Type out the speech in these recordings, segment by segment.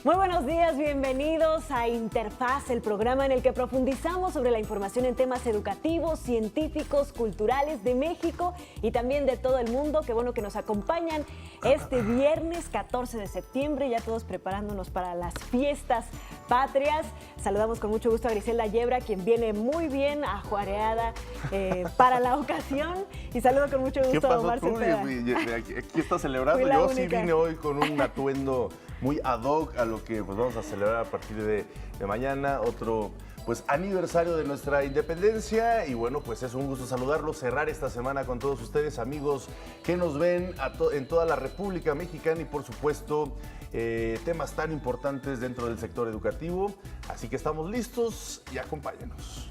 Muy buenos días, bienvenidos a Interfaz, el programa en el que profundizamos sobre la información en temas educativos, científicos, culturales de México y también de todo el mundo. Qué bueno que nos acompañan este viernes 14 de septiembre, ya todos preparándonos para las fiestas patrias. Saludamos con mucho gusto a Griselda Yebra, quien viene muy bien ajuareada para la ocasión. Y saludo con mucho gusto a Omar Cepeda. Aquí está celebrando. Yo sí vine hoy con un atuendo muy ad hoc a lo que pues, vamos a celebrar a partir de mañana, otro pues aniversario de nuestra independencia, y bueno, pues es un gusto saludarlos, cerrar esta semana con todos ustedes, amigos que nos ven en toda la República Mexicana y por supuesto temas tan importantes dentro del sector educativo, así que estamos listos y acompáñenos.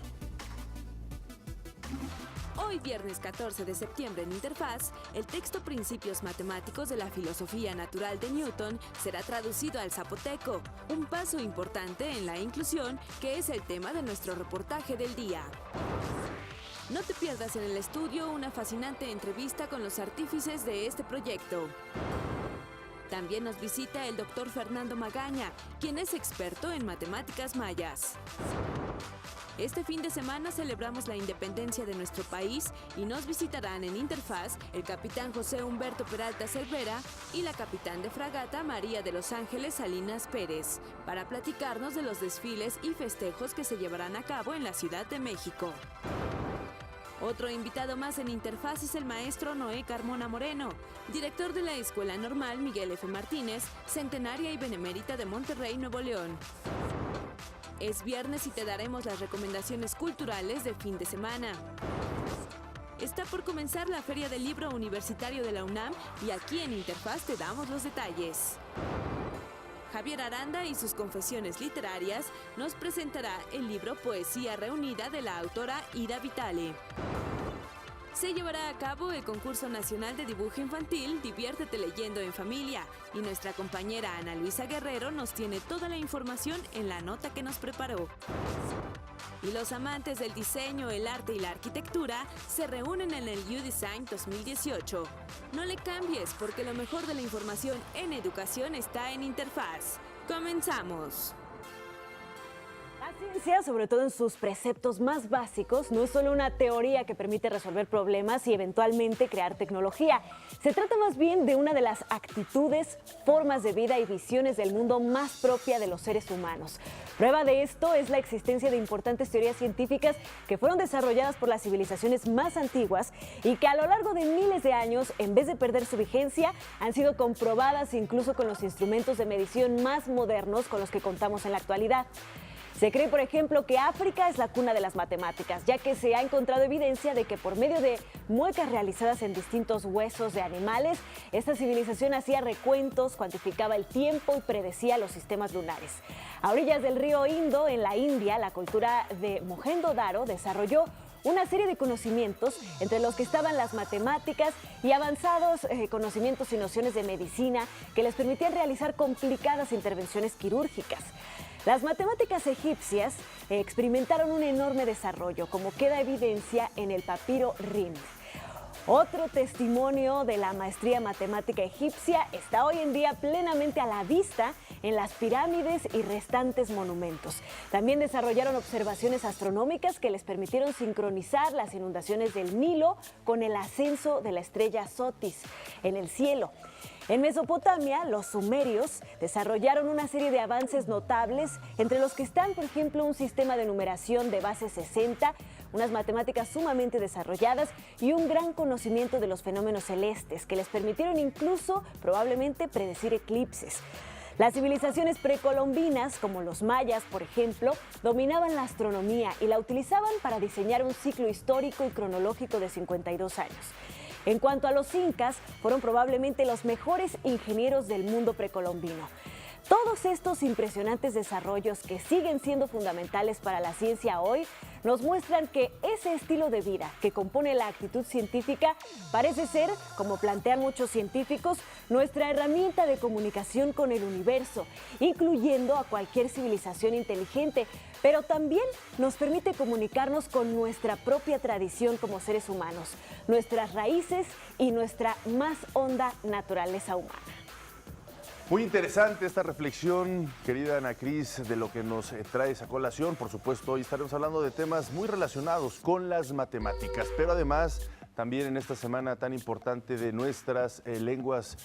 Hoy, viernes 14 de septiembre en Interfaz, el texto Principios Matemáticos de la Filosofía Natural de Newton será traducido al zapoteco, un paso importante en la inclusión que es el tema de nuestro reportaje del día. No te pierdas en el estudio una fascinante entrevista con los artífices de este proyecto. También nos visita el doctor Fernando Magaña, quien es experto en matemáticas mayas. Este fin de semana celebramos la independencia de nuestro país y nos visitarán en Interfaz el capitán José Humberto Peralta Cervera y la capitán de fragata María de los Ángeles Salinas Pérez, para platicarnos de los desfiles y festejos que se llevarán a cabo en la Ciudad de México. Otro invitado más en Interfaz es el maestro Noé Carmona Moreno, director de la Escuela Normal Miguel F. Martínez, centenaria y benemérita de Monterrey, Nuevo León. Es viernes y te daremos las recomendaciones culturales de fin de semana. Está por comenzar la Feria del Libro Universitario de la UNAM y aquí en Interfaz te damos los detalles. Javier Aranda y sus confesiones literarias nos presentará el libro Poesía Reunida de la autora Ida Vitale. Se llevará a cabo el concurso nacional de dibujo infantil Diviértete leyendo en familia y nuestra compañera Ana Luisa Guerrero nos tiene toda la información en la nota que nos preparó. Y los amantes del diseño, el arte y la arquitectura se reúnen en el U-Design 2018. No le cambies porque lo mejor de la información en educación está en Interfaz. ¡Comenzamos! La ciencia, sobre todo en sus preceptos más básicos, no es solo una teoría que permite resolver problemas y eventualmente crear tecnología. Se trata más bien de una de las actitudes, formas de vida y visiones del mundo más propia de los seres humanos. Prueba de esto es la existencia de importantes teorías científicas que fueron desarrolladas por las civilizaciones más antiguas y que a lo largo de miles de años, en vez de perder su vigencia, han sido comprobadas incluso con los instrumentos de medición más modernos con los que contamos en la actualidad. Se cree, por ejemplo, que África es la cuna de las matemáticas, ya que se ha encontrado evidencia de que por medio de muecas realizadas en distintos huesos de animales, esta civilización hacía recuentos, cuantificaba el tiempo y predecía los sistemas lunares. A orillas del río Indo, en la India, la cultura de Mohenjo-Daro desarrolló una serie de conocimientos, entre los que estaban las matemáticas y avanzados conocimientos y nociones de medicina que les permitían realizar complicadas intervenciones quirúrgicas. Las matemáticas egipcias experimentaron un enorme desarrollo, como queda evidencia en el papiro Rhind. Otro testimonio de la maestría matemática egipcia está hoy en día plenamente a la vista en las pirámides y restantes monumentos. También desarrollaron observaciones astronómicas que les permitieron sincronizar las inundaciones del Nilo con el ascenso de la estrella Sotis en el cielo. En Mesopotamia, los sumerios desarrollaron una serie de avances notables, entre los que están, por ejemplo, un sistema de numeración de base 60, unas matemáticas sumamente desarrolladas y un gran conocimiento de los fenómenos celestes, que les permitieron incluso, probablemente, predecir eclipses. Las civilizaciones precolombinas, como los mayas, por ejemplo, dominaban la astronomía y la utilizaban para diseñar un ciclo histórico y cronológico de 52 años. En cuanto a los incas, fueron probablemente los mejores ingenieros del mundo precolombino. Todos estos impresionantes desarrollos que siguen siendo fundamentales para la ciencia hoy nos muestran que ese estilo de vida que compone la actitud científica parece ser, como plantean muchos científicos, nuestra herramienta de comunicación con el universo, incluyendo a cualquier civilización inteligente, pero también nos permite comunicarnos con nuestra propia tradición como seres humanos, nuestras raíces y nuestra más honda naturaleza humana. Muy interesante esta reflexión, querida Ana Cris, de lo que nos trae esa colación. Por supuesto, hoy estaremos hablando de temas muy relacionados con las matemáticas, pero además también en esta semana tan importante de nuestras lenguas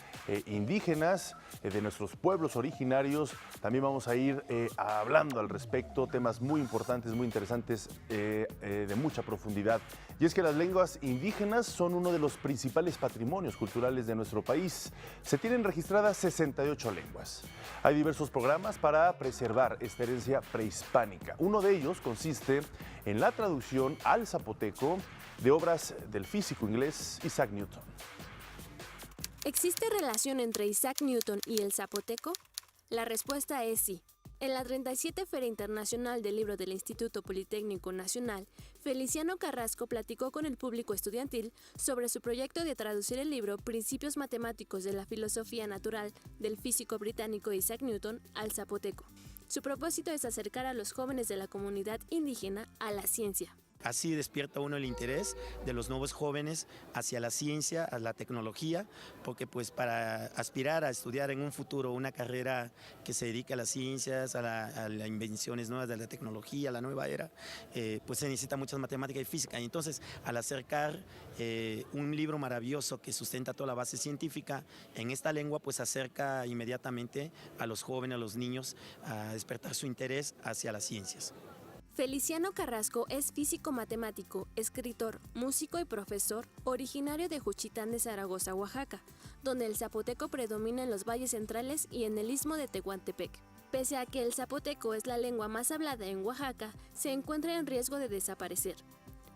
indígenas, de nuestros pueblos originarios, también vamos a ir hablando al respecto, temas muy importantes, muy interesantes, de mucha profundidad. Y es que las lenguas indígenas son uno de los principales patrimonios culturales de nuestro país. Se tienen registradas 68 lenguas. Hay diversos programas para preservar esta herencia prehispánica. Uno de ellos consiste en la traducción al zapoteco de obras del físico inglés Isaac Newton. ¿Existe relación entre Isaac Newton y el zapoteco? La respuesta es sí. En la 37 Feria Internacional del Libro del Instituto Politécnico Nacional, Feliciano Carrasco platicó con el público estudiantil sobre su proyecto de traducir el libro Principios Matemáticos de la Filosofía Natural del físico británico Isaac Newton al zapoteco. Su propósito es acercar a los jóvenes de la comunidad indígena a la ciencia. Así despierta uno el interés de los nuevos jóvenes hacia la ciencia, a la tecnología, porque pues para aspirar a estudiar en un futuro una carrera que se dedique a las ciencias, a las invenciones nuevas de la tecnología, a la nueva era, pues se necesita muchas matemáticas y física. Y entonces, al acercar un libro maravilloso que sustenta toda la base científica en esta lengua, pues acerca inmediatamente a los jóvenes, a los niños, a despertar su interés hacia las ciencias. Feliciano Carrasco es físico matemático, escritor, músico y profesor, originario de Juchitán de Zaragoza, Oaxaca, donde el zapoteco predomina en los valles centrales y en el istmo de Tehuantepec. Pese a que el zapoteco es la lengua más hablada en Oaxaca, se encuentra en riesgo de desaparecer.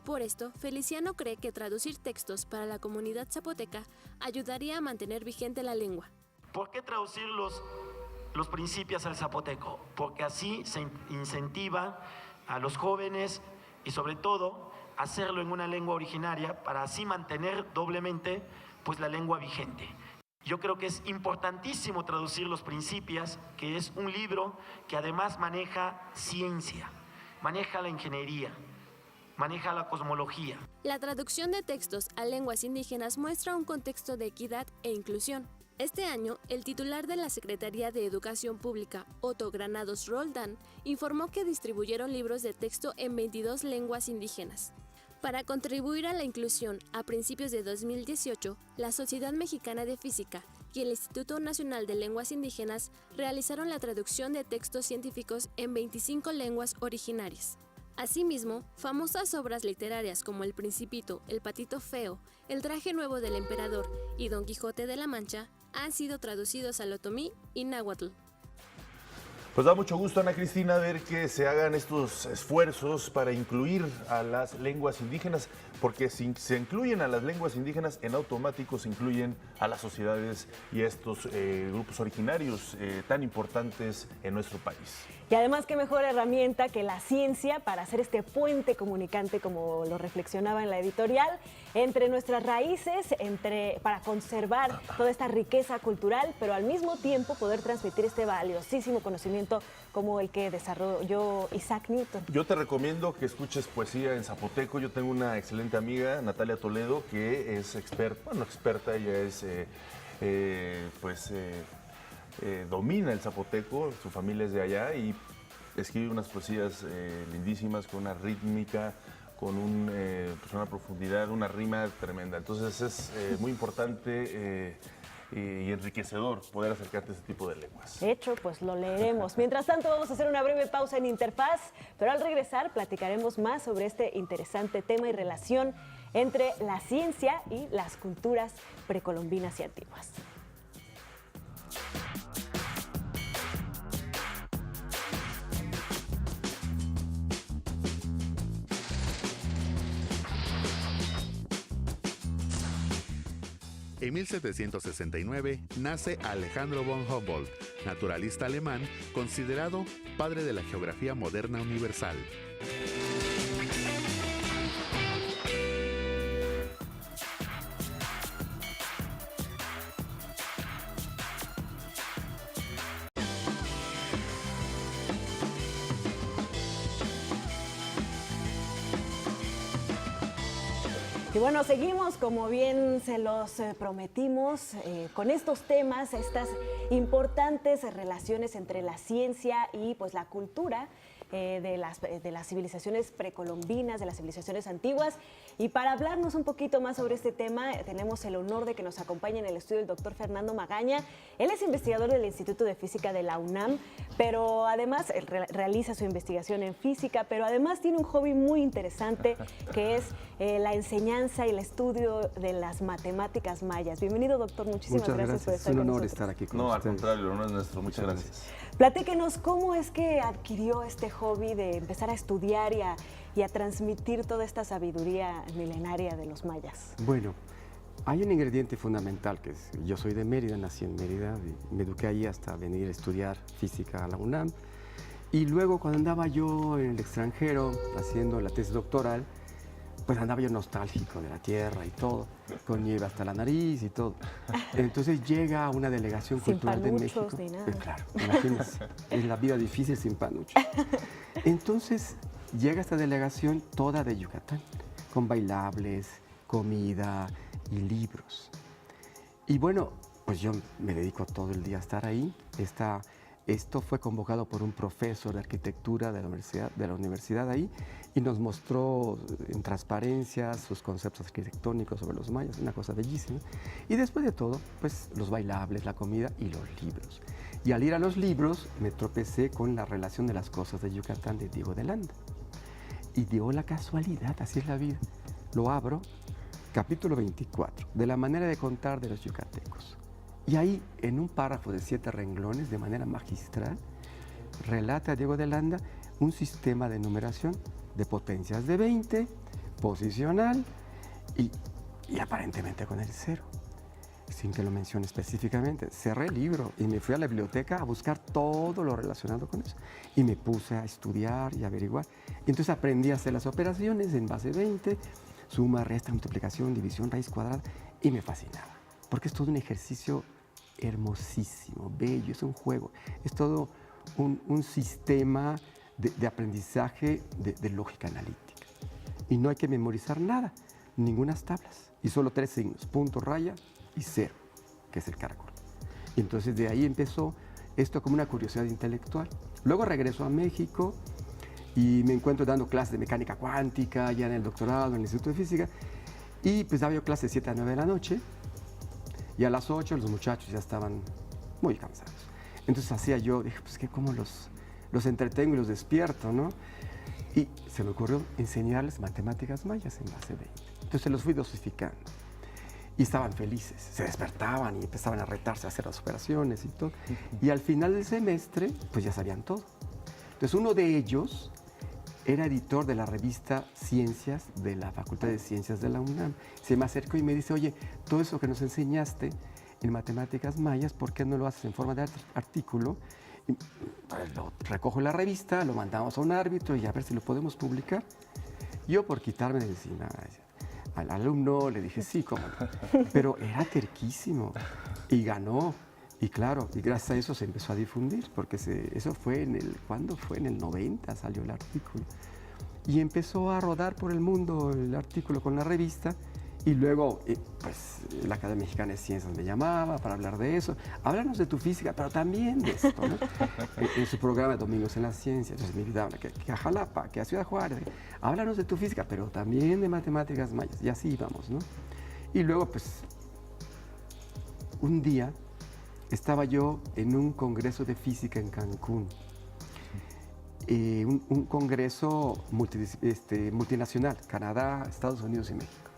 Por esto, Feliciano cree que traducir textos para la comunidad zapoteca ayudaría a mantener vigente la lengua. ¿Por qué traducir los principios al zapoteco? Porque así se incentiva a los jóvenes y sobre todo hacerlo en una lengua originaria para así mantener doblemente pues la lengua vigente. Yo creo que es importantísimo traducir los Principios, que es un libro que además maneja ciencia, maneja la ingeniería, maneja la cosmología. La traducción de textos a lenguas indígenas muestra un contexto de equidad e inclusión. Este año, el titular de la Secretaría de Educación Pública, Otto Granados Roldán, informó que distribuyeron libros de texto en 22 lenguas indígenas. Para contribuir a la inclusión, a principios de 2018, la Sociedad Mexicana de Física y el Instituto Nacional de Lenguas Indígenas realizaron la traducción de textos científicos en 25 lenguas originarias. Asimismo, famosas obras literarias como El Principito, El Patito Feo, El Traje Nuevo del Emperador y Don Quijote de la Mancha han sido traducidos al otomí y náhuatl. Pues da mucho gusto, Ana Cristina, ver que se hagan estos esfuerzos para incluir a las lenguas indígenas, porque si se incluyen a las lenguas indígenas, en automático se incluyen a las sociedades y a estos grupos originarios tan importantes en nuestro país. Y además, qué mejor herramienta que la ciencia para hacer este puente comunicante, como lo reflexionaba en la editorial, entre nuestras raíces, para conservar toda esta riqueza cultural, pero al mismo tiempo poder transmitir este valiosísimo conocimiento como el que desarrolló Isaac Newton. Yo te recomiendo que escuches poesía en zapoteco. Yo tengo una excelente amiga, Natalia Toledo, que es experta, ella es domina el zapoteco, su familia es de allá y escribe unas poesías lindísimas con una rítmica, con una profundidad, una rima tremenda. Entonces es muy importante y enriquecedor poder acercarte a ese tipo de lenguas. De hecho, pues lo leeremos. Mientras tanto, vamos a hacer una breve pausa en Interfaz, pero al regresar platicaremos más sobre este interesante tema y relación entre la ciencia y las culturas precolombinas y antiguas. En 1769 nace Alejandro von Humboldt, naturalista alemán, considerado padre de la geografía moderna universal. Y bueno, seguimos, como bien se los prometimos, con estos temas, estas importantes relaciones entre la ciencia y pues la cultura de las civilizaciones precolombinas, de las civilizaciones antiguas. Y para hablarnos un poquito más sobre este tema, tenemos el honor de que nos acompañe en el estudio el doctor Fernando Magaña. Él es investigador del Instituto de Física de la UNAM, pero además realiza su investigación en física, pero además tiene un hobby muy interesante que es la enseñanza y el estudio de las matemáticas mayas. Bienvenido, doctor. Muchísimas gracias por estar con nosotros. Es un honor estar aquí con ustedes. No, al contrario, el honor es nuestro. Muchas gracias. Platíquenos, ¿cómo es que adquirió este hobby de empezar a estudiar y a transmitir toda esta sabiduría milenaria de los mayas? Bueno, hay un ingrediente fundamental que es, yo soy de Mérida, nací en Mérida, me eduqué ahí hasta venir a estudiar física a la UNAM. Y luego cuando andaba yo en el extranjero haciendo la tesis doctoral, pues andaba yo nostálgico de la tierra y todo, con nieve hasta la nariz y todo. Entonces llega una delegación sin cultural de México. Ni nada. Claro, imagínense, es la vida difícil sin panuchos. Entonces llega esta delegación toda de Yucatán, con bailables, comida y libros. Y bueno, pues yo me dedico todo el día a estar ahí. Esto fue convocado por un profesor de arquitectura de la universidad ahí y nos mostró en transparencia sus conceptos arquitectónicos sobre los mayas, una cosa bellísima. Y después de todo, pues los bailables, la comida y los libros. Y al ir a los libros me tropecé con la relación de las cosas de Yucatán de Diego de Landa. Y dio la casualidad, así es la vida. Lo abro, capítulo 24, de la manera de contar de los yucatecos. Y ahí, en un párrafo de 7 renglones, de manera magistral, relata a Diego de Landa un sistema de numeración de potencias de 20, posicional y aparentemente con el 0, sin que lo mencione específicamente. Cerré el libro y me fui a la biblioteca a buscar todo lo relacionado con eso. Y me puse a estudiar y averiguar. Y entonces aprendí a hacer las operaciones en base 20, suma, resta, multiplicación, división, raíz cuadrada, y me fascinaba. Porque es todo un ejercicio hermosísimo, bello, es un juego, es todo un sistema de aprendizaje de lógica analítica. Y no hay que memorizar nada, ningunas tablas, y solo 3 signos, punto, raya y 0, que es el caracol. Y entonces de ahí empezó esto como una curiosidad intelectual. Luego regreso a México y me encuentro dando clases de mecánica cuántica, ya en el doctorado, en el Instituto de Física, y pues daba yo clases de 7 a 9 de la noche, y a las 8 los muchachos ya estaban muy cansados. Entonces hacía yo, dije, pues que cómo los entretengo y los despierto, ¿no? Y se me ocurrió enseñarles matemáticas mayas en base 20. Entonces los fui dosificando. Y estaban felices, se despertaban y empezaban a retarse a hacer las operaciones y todo. Y al final del semestre, pues ya sabían todo. Entonces uno de ellos era editor de la revista Ciencias de la Facultad de Ciencias de la UNAM. Se me acercó y me dice, oye, todo eso que nos enseñaste en matemáticas mayas, ¿por qué no lo haces en forma de artículo? Y, pues, lo recojo en la revista, lo mandamos a un árbitro y a ver si lo podemos publicar. Yo, por quitarme de encima al alumno, le dije, sí, cómo no. Pero era terquísimo y ganó. Y claro, y gracias a eso se empezó a difundir, porque eso fue ¿cuándo fue? En el 90 salió el artículo. Y empezó a rodar por el mundo el artículo con la revista, y luego, pues, la Academia Mexicana de Ciencias me llamaba para hablar de eso. Háblanos de tu física, pero también de esto, ¿no? En su programa Domingos en la Ciencia, entonces me invitaban que a Jalapa, que a Ciudad Juárez. Háblanos de tu física, pero también de matemáticas mayas. Y así íbamos, ¿no? Y luego, pues, un día estaba yo en un congreso de física en Cancún, un congreso multinacional, Canadá, Estados Unidos y México.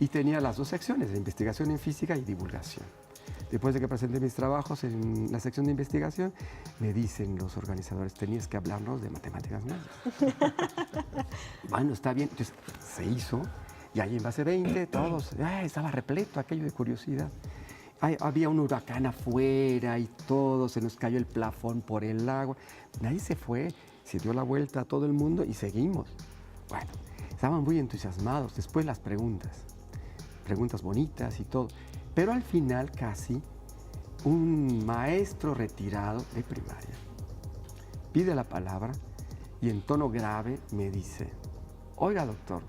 Y tenía las 2 secciones, de investigación en física y divulgación. Después de que presenté mis trabajos en la sección de investigación, me dicen los organizadores, tenías que hablarnos de matemáticas mayas. Bueno, está bien. Entonces se hizo, y ahí en base 20, todos, estaba repleto aquello de curiosidad. Había un huracán afuera y todo, se nos cayó el plafón por el agua. Nadie se fue, se dio la vuelta a todo el mundo y seguimos. Bueno, estaban muy entusiasmados. Después las preguntas bonitas y todo. Pero al final casi un maestro retirado de primaria pide la palabra y en tono grave me dice, oiga doctor,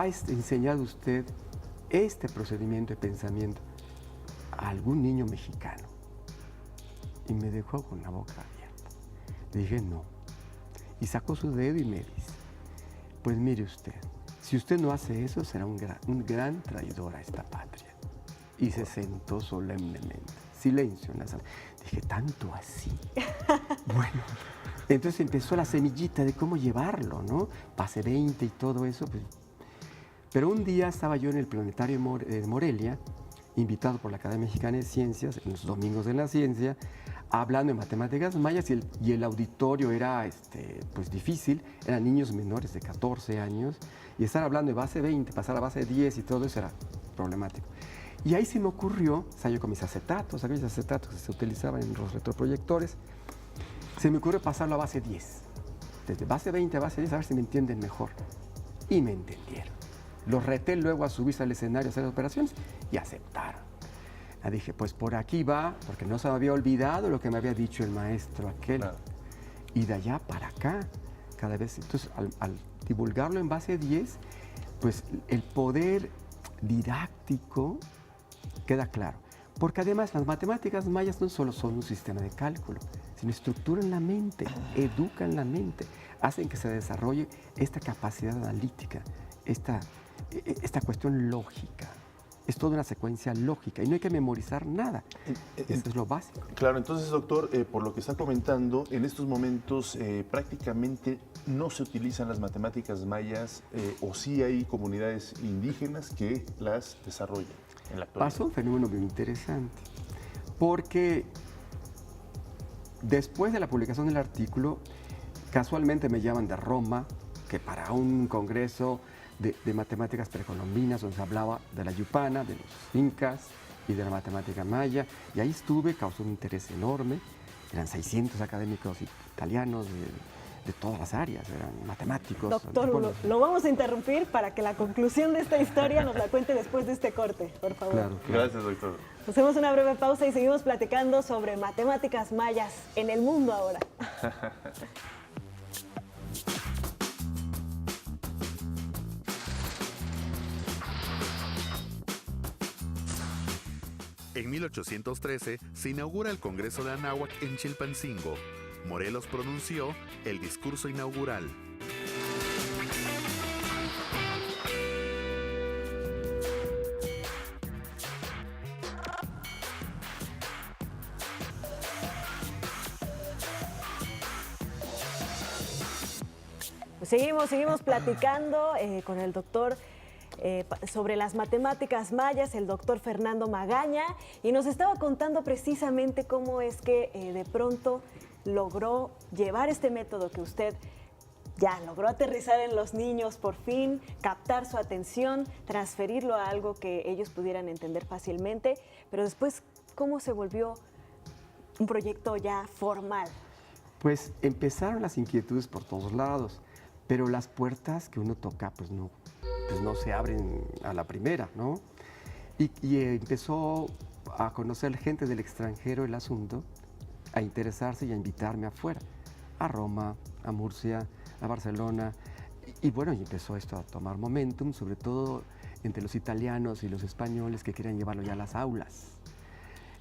¿ha enseñado usted este procedimiento de pensamiento a algún niño mexicano? Y me dejó con la boca abierta. Le dije, no. Y sacó su dedo y me dice, pues mire usted, si usted no hace eso, será un gran traidor a esta patria. Y se sentó solemnemente. Silencio en la sala. Dije, ¿tanto así? Bueno, entonces empezó la semillita de cómo llevarlo, ¿no? Pase 20 y todo eso. Pues. Pero un día estaba yo en el Planetario de Morelia, invitado por la Academia Mexicana de Ciencias, en los Domingos de la Ciencia, hablando de matemáticas mayas, y el auditorio era pues difícil, eran niños menores de 14 años, y estar hablando de base 20, pasar a base 10 y todo eso era problemático. Y ahí se me ocurrió, o sea, yo con mis acetatos, aquellos acetatos que se utilizaban en los retroproyectores, se me ocurrió pasarlo a base 10. Desde base 20 a base 10, a ver si me entienden mejor. Y me entendieron. Los reté luego a subirse al escenario a hacer las operaciones y aceptaron. Le dije, pues por aquí va, porque no se me había olvidado lo que me había dicho el maestro aquel. Claro. Y de allá para acá, cada vez, entonces al divulgarlo en base 10, pues el poder didáctico queda claro. Porque además las matemáticas mayas no solo son un sistema de cálculo, sino estructuran la mente, educan la mente, hacen que se desarrolle esta capacidad analítica, esta cuestión lógica. Es toda una secuencia lógica y no hay que memorizar nada. Esto es lo básico. Claro, entonces, doctor, por lo que está comentando, en estos momentos prácticamente no se utilizan las matemáticas mayas o sí hay comunidades indígenas que las desarrollan en la actualidad. Pasó un fenómeno bien interesante, porque después de la publicación del artículo, casualmente me llaman de Roma, que para un congreso de matemáticas precolombinas, donde se hablaba de la yupana, de los incas y de la matemática maya. Y ahí estuve, causó un interés enorme. Eran 600 académicos italianos de todas las áreas, eran matemáticos. Doctor, lo vamos a interrumpir para que la conclusión de esta historia nos la cuente después de este corte, por favor. Claro. Gracias, doctor. Hacemos una breve pausa y seguimos platicando sobre matemáticas mayas en el mundo ahora. En 1813 se inaugura el Congreso de Anáhuac en Chilpancingo. Morelos pronunció el discurso inaugural. Pues seguimos platicando con el doctor sobre las matemáticas mayas, el doctor Fernando Magaña, y nos estaba contando precisamente cómo es que de pronto logró llevar este método que usted ya logró aterrizar en los niños por fin, captar su atención, transferirlo a algo que ellos pudieran entender fácilmente, pero después, ¿cómo se volvió un proyecto ya formal? Pues empezaron las inquietudes por todos lados, pero las puertas que uno toca, pues no se abren a la primera, ¿no? Y empezó a conocer gente del extranjero el asunto, a interesarse y a invitarme afuera, a Roma, a Murcia, a Barcelona. Y bueno, y empezó esto a tomar momentum, sobre todo entre los italianos y los españoles que querían llevarlo ya a las aulas.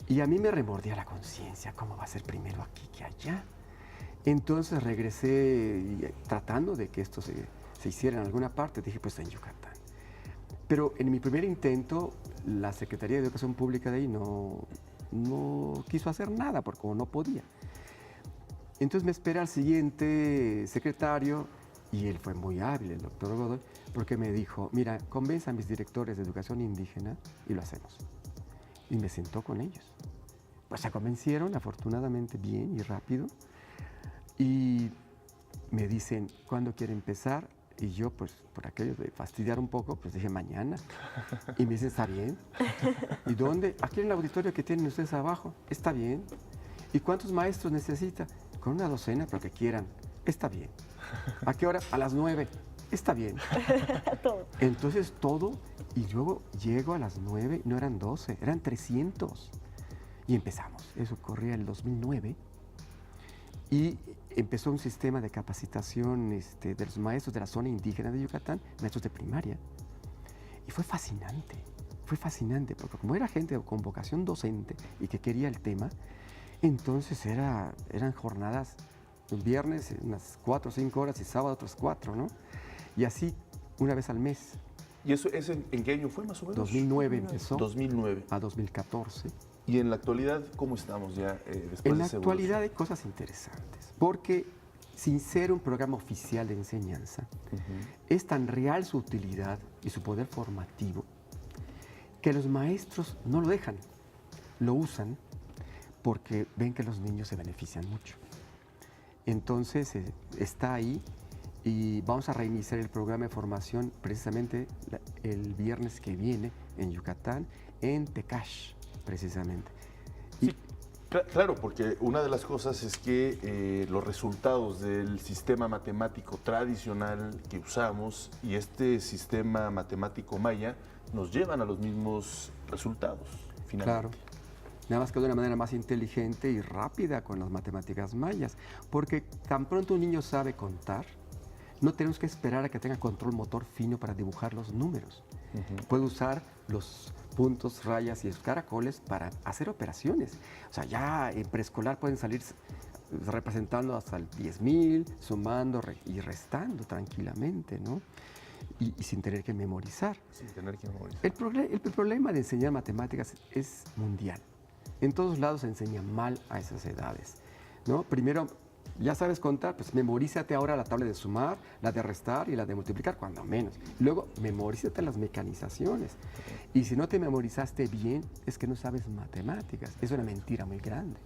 Y a mí me remordía la conciencia, ¿cómo va a ser primero aquí que allá? Entonces regresé tratando de que esto se hiciera en alguna parte, dije, pues en Yucatán. Pero en mi primer intento, la Secretaría de Educación Pública de ahí no quiso hacer nada, porque como no podía. Entonces me espera al siguiente secretario, y él fue muy hábil, el doctor Godoy, porque me dijo, mira, convence a mis directores de educación indígena y lo hacemos. Y me sentó con ellos. Pues se convencieron, afortunadamente, bien y rápido. Y me dicen, ¿cuándo quiere empezar? Y yo, pues, por aquello de fastidiar un poco, pues dije, mañana. Y me dicen, ¿está bien? ¿Y dónde? Aquí en el auditorio que tienen ustedes abajo. Está bien. ¿Y cuántos maestros necesita? Con una docena, pero que quieran. Está bien. ¿A qué hora? A las 9. Está bien. Todo. Entonces, todo. Y luego llego a las 9, no eran 12, eran 300. Y empezamos. Eso corría el 2009. Y empezó un sistema de capacitación de los maestros de la zona indígena de Yucatán, maestros de primaria, Y fue fascinante, porque como era gente con vocación docente y que quería el tema, entonces eran jornadas, el viernes unas 4 o 5 horas y sábado otras 4, ¿no? Y así una vez al mes. ¿Y eso en qué año fue más o menos? 2009 empezó. 2009. A 2014. ¿Y en la actualidad cómo estamos ya después En de la ese actualidad hay cosas interesantes, porque sin ser un programa oficial de enseñanza, es tan real su utilidad y su poder formativo que los maestros no lo dejan, lo usan porque ven que los niños se benefician mucho. Entonces está ahí y vamos a reiniciar el programa de formación precisamente el viernes que viene en Yucatán, en Tecash, precisamente. Sí, claro, porque una de las cosas es que los resultados del sistema matemático tradicional que usamos y este sistema matemático maya nos llevan a los mismos resultados, finalmente. Claro. Nada más que de una manera más inteligente y rápida con las matemáticas mayas, porque tan pronto un niño sabe contar, no tenemos que esperar a que tenga control motor fino para dibujar los números. Puede usar los puntos, rayas y los caracoles para hacer operaciones. O sea, ya en preescolar pueden salir representando hasta el 10,000, sumando y restando tranquilamente, ¿no? Y sin tener que memorizar. Sin tener que memorizar. El problema de enseñar matemáticas es mundial. En todos lados se enseña mal a esas edades, ¿no? Primero, ya sabes contar, pues memorízate ahora la tabla de sumar, la de restar y la de multiplicar, cuando menos. Luego, memorízate las mecanizaciones. Y si no te memorizaste bien, es que no sabes matemáticas. Es una mentira muy grande,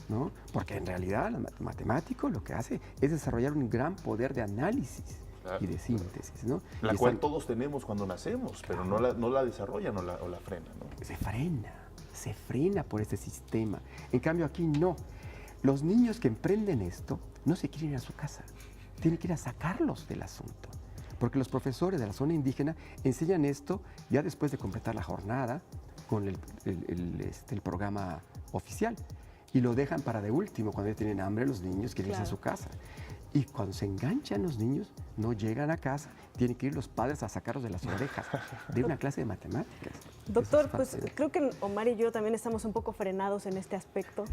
¿no? Porque en realidad el matemático lo que hace es desarrollar un gran poder de análisis y de síntesis, ¿no? La cual todos tenemos cuando nacemos, pero no la desarrollan o la frenan, ¿no? Se frena por este sistema. En cambio aquí no. Los niños que emprenden esto no se quieren ir a su casa, tienen que ir a sacarlos del asunto. Porque los profesores de la zona indígena enseñan esto ya después de completar la jornada con el programa oficial. Y lo dejan para de último, cuando ya tienen hambre los niños quieren irse a su casa. Y cuando se enganchan los niños, no llegan a casa, tienen que ir los padres a sacarlos de las orejas de una clase de matemáticas. Doctor, pues creo que Omar y yo también estamos un poco frenados en este aspecto.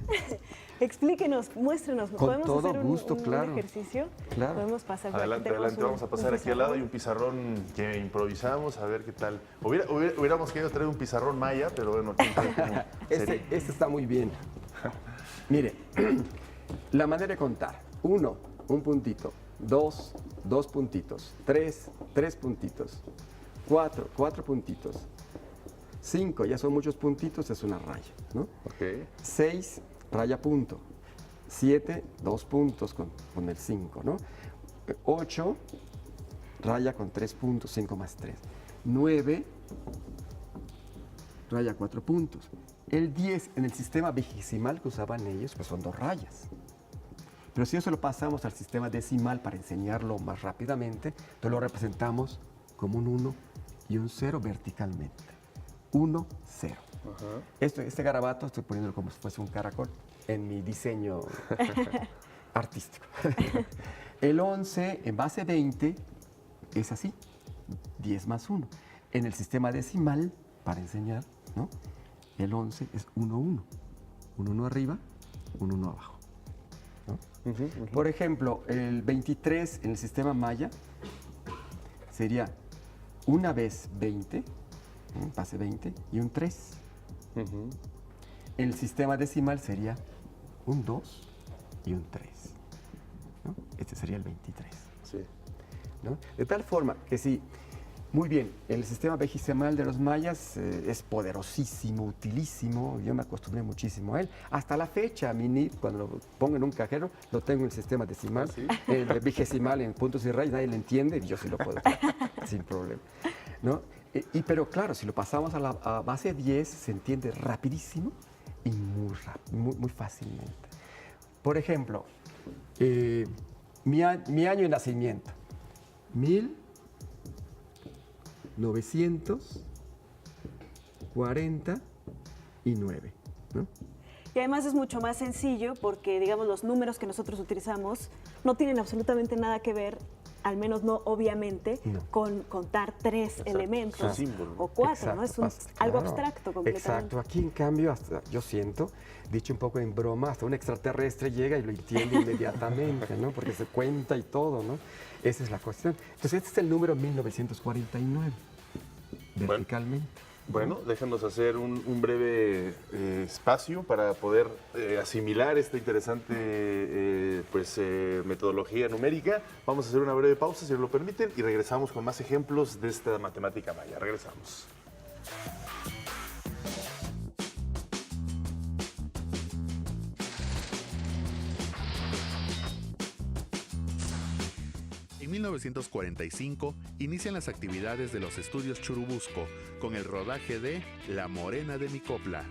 Explíquenos, muéstrenos. ¿Podemos hacer un ejercicio? Claro. Podemos pasar. Adelante, vamos a pasar aquí al lado. Hay un pizarrón que improvisamos, a ver qué tal. Hubiéramos querido traer un pizarrón maya, pero bueno, quién sabe cómo este está muy bien. Mire, la manera de contar. 1, un puntito. 2, 2 puntitos. 3, 3 puntitos. 4, 4 puntitos. 5, ya son muchos puntitos, es una raya, ¿no? Ok. 6, raya punto. 7, 2 puntos con el 5, ¿no? 8, raya con 3 puntos, 5 más 3. 9, raya 4 puntos. El 10, en el sistema vigesimal que usaban ellos, pues son 2 rayas. Pero si eso lo pasamos al sistema decimal para enseñarlo más rápidamente, entonces lo representamos como un 1 y un 0 verticalmente. 1, 0. Este garabato estoy poniéndolo como si fuese un caracol en mi diseño artístico. El 11 en base 20 es así, 10 más 1. En el sistema decimal, para enseñar, ¿no? El 11 es 1, 1. Un 1 arriba, un 1 abajo. ¿No? Por ejemplo, el 23 en el sistema maya sería una vez 20, base 20, y un 3. En el sistema decimal sería un 2 y un 3. ¿No? Este sería el 23. Sí. ¿No? De tal forma que si, muy bien, el sistema vigesimal de los mayas es poderosísimo, utilísimo, yo me acostumbré muchísimo a él. Hasta la fecha, mi NIP, cuando lo pongo en un cajero, lo tengo en el sistema decimal, ¿Sí? el vigesimal en puntos y rayas, nadie lo entiende, y yo sí lo puedo hacer, sin problema. ¿No? Pero claro, si lo pasamos a base 10, se entiende rapidísimo y muy fácilmente. Por ejemplo, mi año de nacimiento, 1949, ¿no? Y además es mucho más sencillo porque, digamos, los números que nosotros utilizamos no tienen absolutamente nada que ver al menos no obviamente, No. con contar 3 elementos símbolo. o 4, ¿no? Es algo Claro. abstracto completamente. Exacto, aquí en cambio, hasta, yo siento, dicho un poco en broma, hasta un extraterrestre llega y lo entiende inmediatamente, ¿no? Porque se cuenta y todo, ¿no? Esa es la cuestión. Entonces, este es el número 1949, verticalmente. Bueno, déjanos hacer un breve espacio para poder asimilar esta interesante metodología numérica. Vamos a hacer una breve pausa, si nos lo permiten, y regresamos con más ejemplos de esta matemática maya. Regresamos. En 1945 inician las actividades de los estudios Churubusco con el rodaje de La Morena de mi Copla.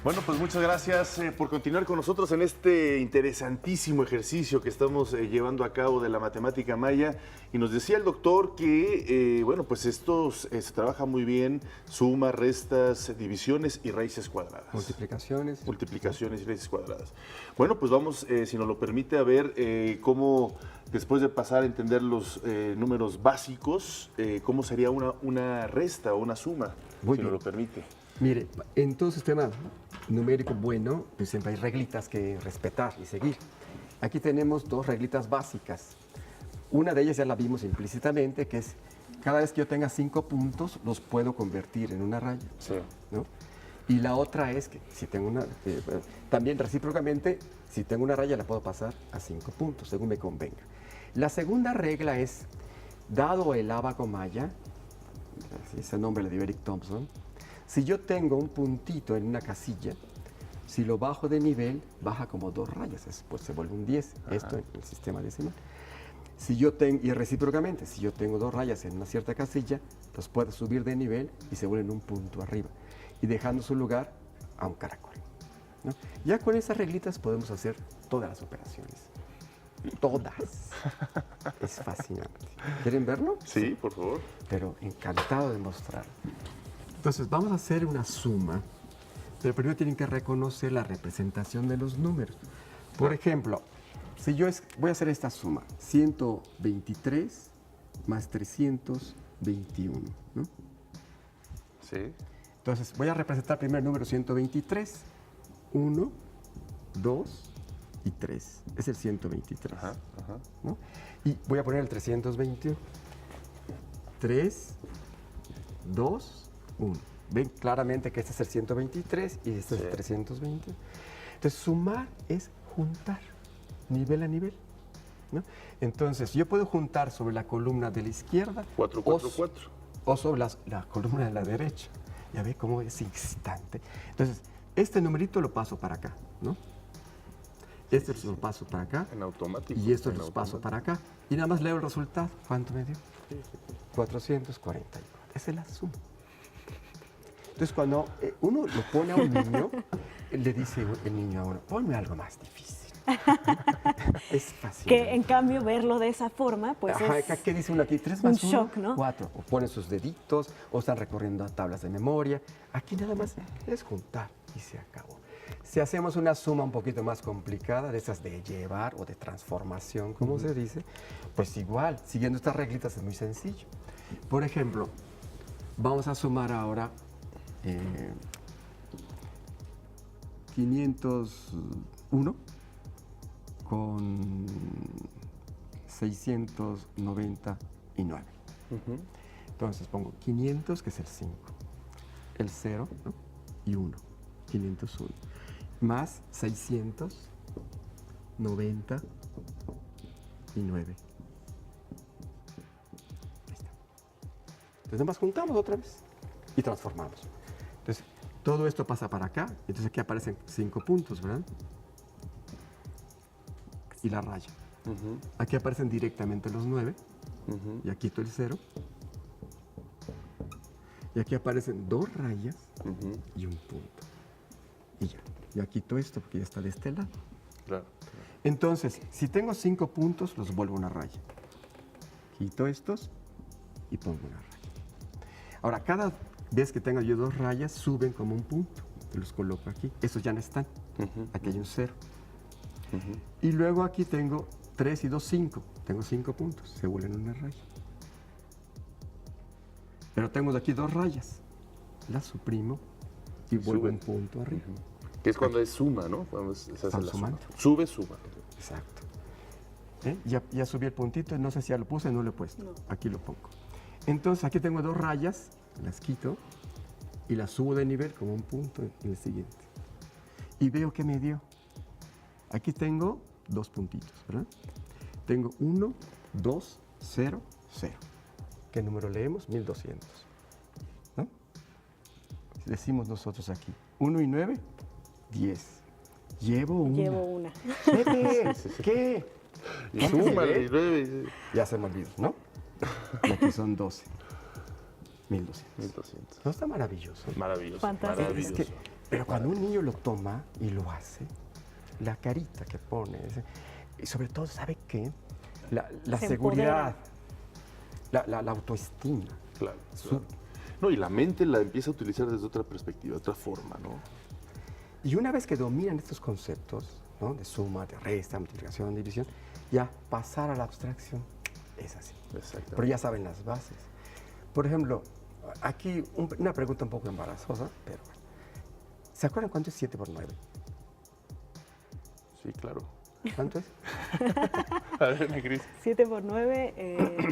Bueno, pues muchas gracias por continuar con nosotros en este interesantísimo ejercicio que estamos llevando a cabo de la matemática maya. Y nos decía el doctor que, pues esto se trabaja muy bien, sumas, restas, divisiones y raíces cuadradas. Multiplicaciones. Multiplicaciones y raíces cuadradas. Bueno, pues vamos, si nos lo permite, a ver cómo, después de pasar a entender los números básicos, cómo sería una resta o una suma, Muy si bien. nos lo permite. Mire, en todo sistema numérico bueno, pues siempre hay reglitas que respetar y seguir. Aquí tenemos 2 reglitas básicas. Una de ellas ya la vimos implícitamente, que es cada vez que yo tenga 5 puntos, los puedo convertir en una raya. Sí. ¿No? Y la otra es que si tengo una, también recíprocamente, si tengo una raya la puedo pasar a 5 puntos, según me convenga. La segunda regla es, dado el ábaco maya, ese nombre le dio Eric Thompson, si yo tengo un puntito en una casilla, si lo bajo de nivel, baja como 2 rayas, después se vuelve un 10, esto en el sistema decimal. Si yo tengo, y recíprocamente, si yo tengo 2 rayas en una cierta casilla, los puedo subir de nivel y se vuelven un punto arriba, y dejando su lugar a un caracol, ¿no? Ya con esas reglitas podemos hacer todas las operaciones. Todas. Es fascinante. ¿Quieren verlo? Sí, por favor. Pero encantado de mostrarlo. Entonces, vamos a hacer una suma, pero primero tienen que reconocer la representación de los números. Por ejemplo, si yo voy a hacer esta suma, 123 más 321, ¿no? Sí. Entonces, voy a representar primero el número 123, 1, 2 y 3. Es el 123. Ajá, ajá. ¿No? Y voy a poner el 321. 3, 2, 1. Ven claramente que este es el 123 y este es el 320. Entonces, sumar es juntar, nivel a nivel, ¿no? Entonces, yo puedo juntar sobre la columna de la izquierda 4, 4, 4. o sobre la columna de la derecha. Ya ve cómo es instante. Entonces, este numerito lo paso para acá, ¿no? Este lo paso para acá. En automático. Y esto lo paso para acá. Y nada más leo el resultado. ¿Cuánto me dio? 444. Esa es la suma. Entonces, cuando uno lo pone a un niño, le dice el niño a uno, ponme algo más difícil. Es fácil. Que en cambio verlo de esa forma, pues Ajá, es ¿qué dice uno aquí? 3 un más 1, shock, ¿no? 4. O ponen sus deditos, o están recorriendo a tablas de memoria. Aquí nada más es juntar y se acabó. Si hacemos una suma un poquito más complicada, de esas de llevar o de transformación, como se dice, pues igual, siguiendo estas reglitas es muy sencillo. Por ejemplo, vamos a sumar ahora 501 con 699. Entonces pongo 500, que es el 5, el 0, ¿no? Y 1, 501, más 699. Ahí está. Entonces nada más juntamos otra vez y transformamos. Entonces todo esto pasa para acá, entonces aquí aparecen 5 puntos, ¿verdad? Y la raya. Aquí aparecen directamente los 9, y aquí quito el 0. Y aquí aparecen 2 rayas y un punto. Y ya quito esto porque ya está de este lado. Claro. Entonces, si tengo 5 puntos, los vuelvo una raya. Quito estos y pongo una raya. Ahora, cada vez que tengo yo 2 rayas, suben como un punto. Los coloco aquí. Estos ya no están. Aquí hay un 0. Y luego aquí tengo 3 y 2, 5. Tengo 5 puntos. Se vuelven una raya. Pero tengo aquí 2 rayas. Las suprimo y vuelvo un punto arriba. Que es cuando es suma, ¿no? Cuando se hace Están la suma. sumando. Sube, suma. Exacto. Ya subí el puntito, no sé si ya lo puse, no lo he puesto. No. Aquí lo pongo. Entonces aquí tengo 2 rayas, las quito y las subo de nivel como un punto en el siguiente. Y veo que me dio. Aquí tengo 2 puntitos, ¿verdad? Tengo 1, 2, 0, 0. ¿Qué número leemos? 1200. ¿No? Decimos nosotros aquí. 1 y 9, 10. Llevo una. ¿Qué? Y súmale, y 9. Ya se me olvidó, ¿no? Y aquí son 12. 1200. 1200. ¿No está maravilloso? Maravilloso. Fantástico. Maravilloso. Pero cuando un niño lo toma y lo hace, la carita que pone, y sobre todo, ¿sabe qué? La Se seguridad, la autoestima. Claro. No, y la mente la empieza a utilizar desde otra perspectiva, otra forma, ¿no? Y una vez que dominan estos conceptos, ¿no? De suma, de resta, multiplicación, división, ya pasar a la abstracción es así. Exacto. Pero ya saben las bases. Por ejemplo, aquí una pregunta un poco embarazosa, pero bueno. ¿Se acuerdan cuánto es 7 por 9? Sí, claro. ¿Cuánto es? A ver, mi Cris. 7 por 9,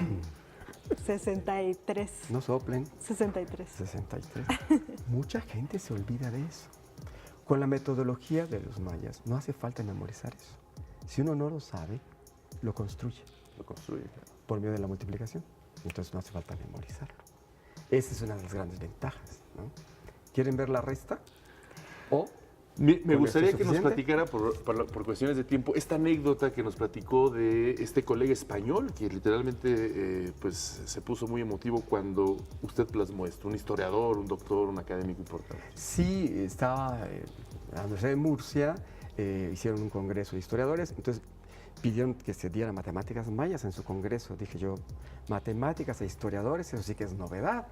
63. No soplen. 63. 63. Mucha gente se olvida de eso. Con la metodología de los mayas no hace falta memorizar eso. Si uno no lo sabe, lo construye. Lo construye, claro. Por medio de la multiplicación. Entonces no hace falta memorizarlo. Esa es una de las grandes ventajas, ¿no? ¿Quieren ver la resta? O me gustaría que nos suficiente? platicara, por cuestiones de tiempo, esta anécdota que nos platicó de este colega español que literalmente pues, se puso muy emotivo cuando usted plasmó esto, un historiador, un doctor, un académico importante. Sí, estaba en la Universidad de Murcia, hicieron un congreso de historiadores, entonces pidieron que se diera matemáticas mayas en su congreso. Dije yo, matemáticas e historiadores, eso sí que es novedad.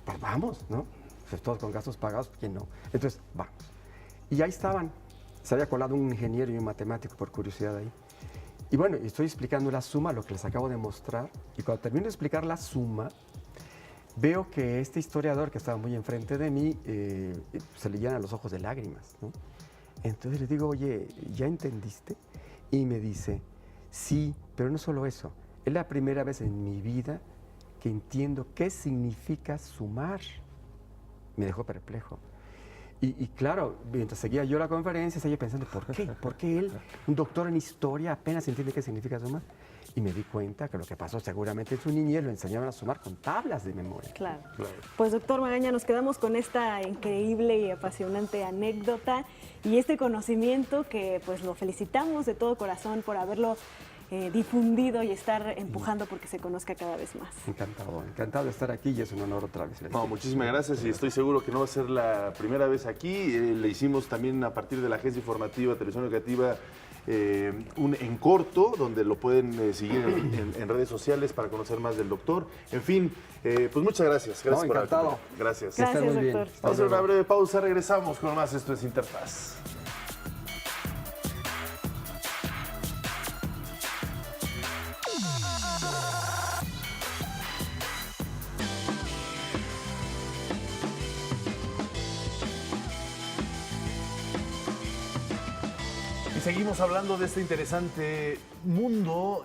Pues vamos, ¿no? Pues todos con gastos pagados, ¿quién no? Entonces, vamos. Y ahí estaban. Se había colado un ingeniero y un matemático por curiosidad ahí. Y bueno, estoy explicando la suma, lo que les acabo de mostrar. Y cuando termino de explicar la suma, veo que este historiador que estaba muy enfrente de mí se le llenan los ojos de lágrimas, ¿no? Entonces le digo, oye, ¿ya entendiste? Y me dice, sí, pero no solo eso. Es la primera vez en mi vida que entiendo qué significa sumar. Me dejó perplejo. Y claro, mientras seguía yo la conferencia, seguía pensando, ¿por qué? ¿Por qué él, un doctor en historia, apenas entiende qué significa sumar? Y me di cuenta que lo que pasó seguramente en su niñez lo enseñaban a sumar con tablas de memoria. Claro. Pues doctor Magaña, nos quedamos con esta increíble y apasionante anécdota y este conocimiento que pues lo felicitamos de todo corazón por haberlo difundido y estar empujando porque se conozca cada vez más. Encantado de estar aquí y es un honor otra vez. No, muchísimas gracias y estoy seguro que no va a ser la primera vez aquí. Le hicimos también a partir de la agencia informativa, Televisión Educativa, un en corto, donde lo pueden seguir en redes sociales para conocer más del doctor. En fin, pues muchas gracias. Gracias por haber venido. Gracias. Gracias, muy bien. doctor. Vamos a hacer una breve pausa, regresamos con más. Esto es Interfaz. Seguimos hablando de este interesante mundo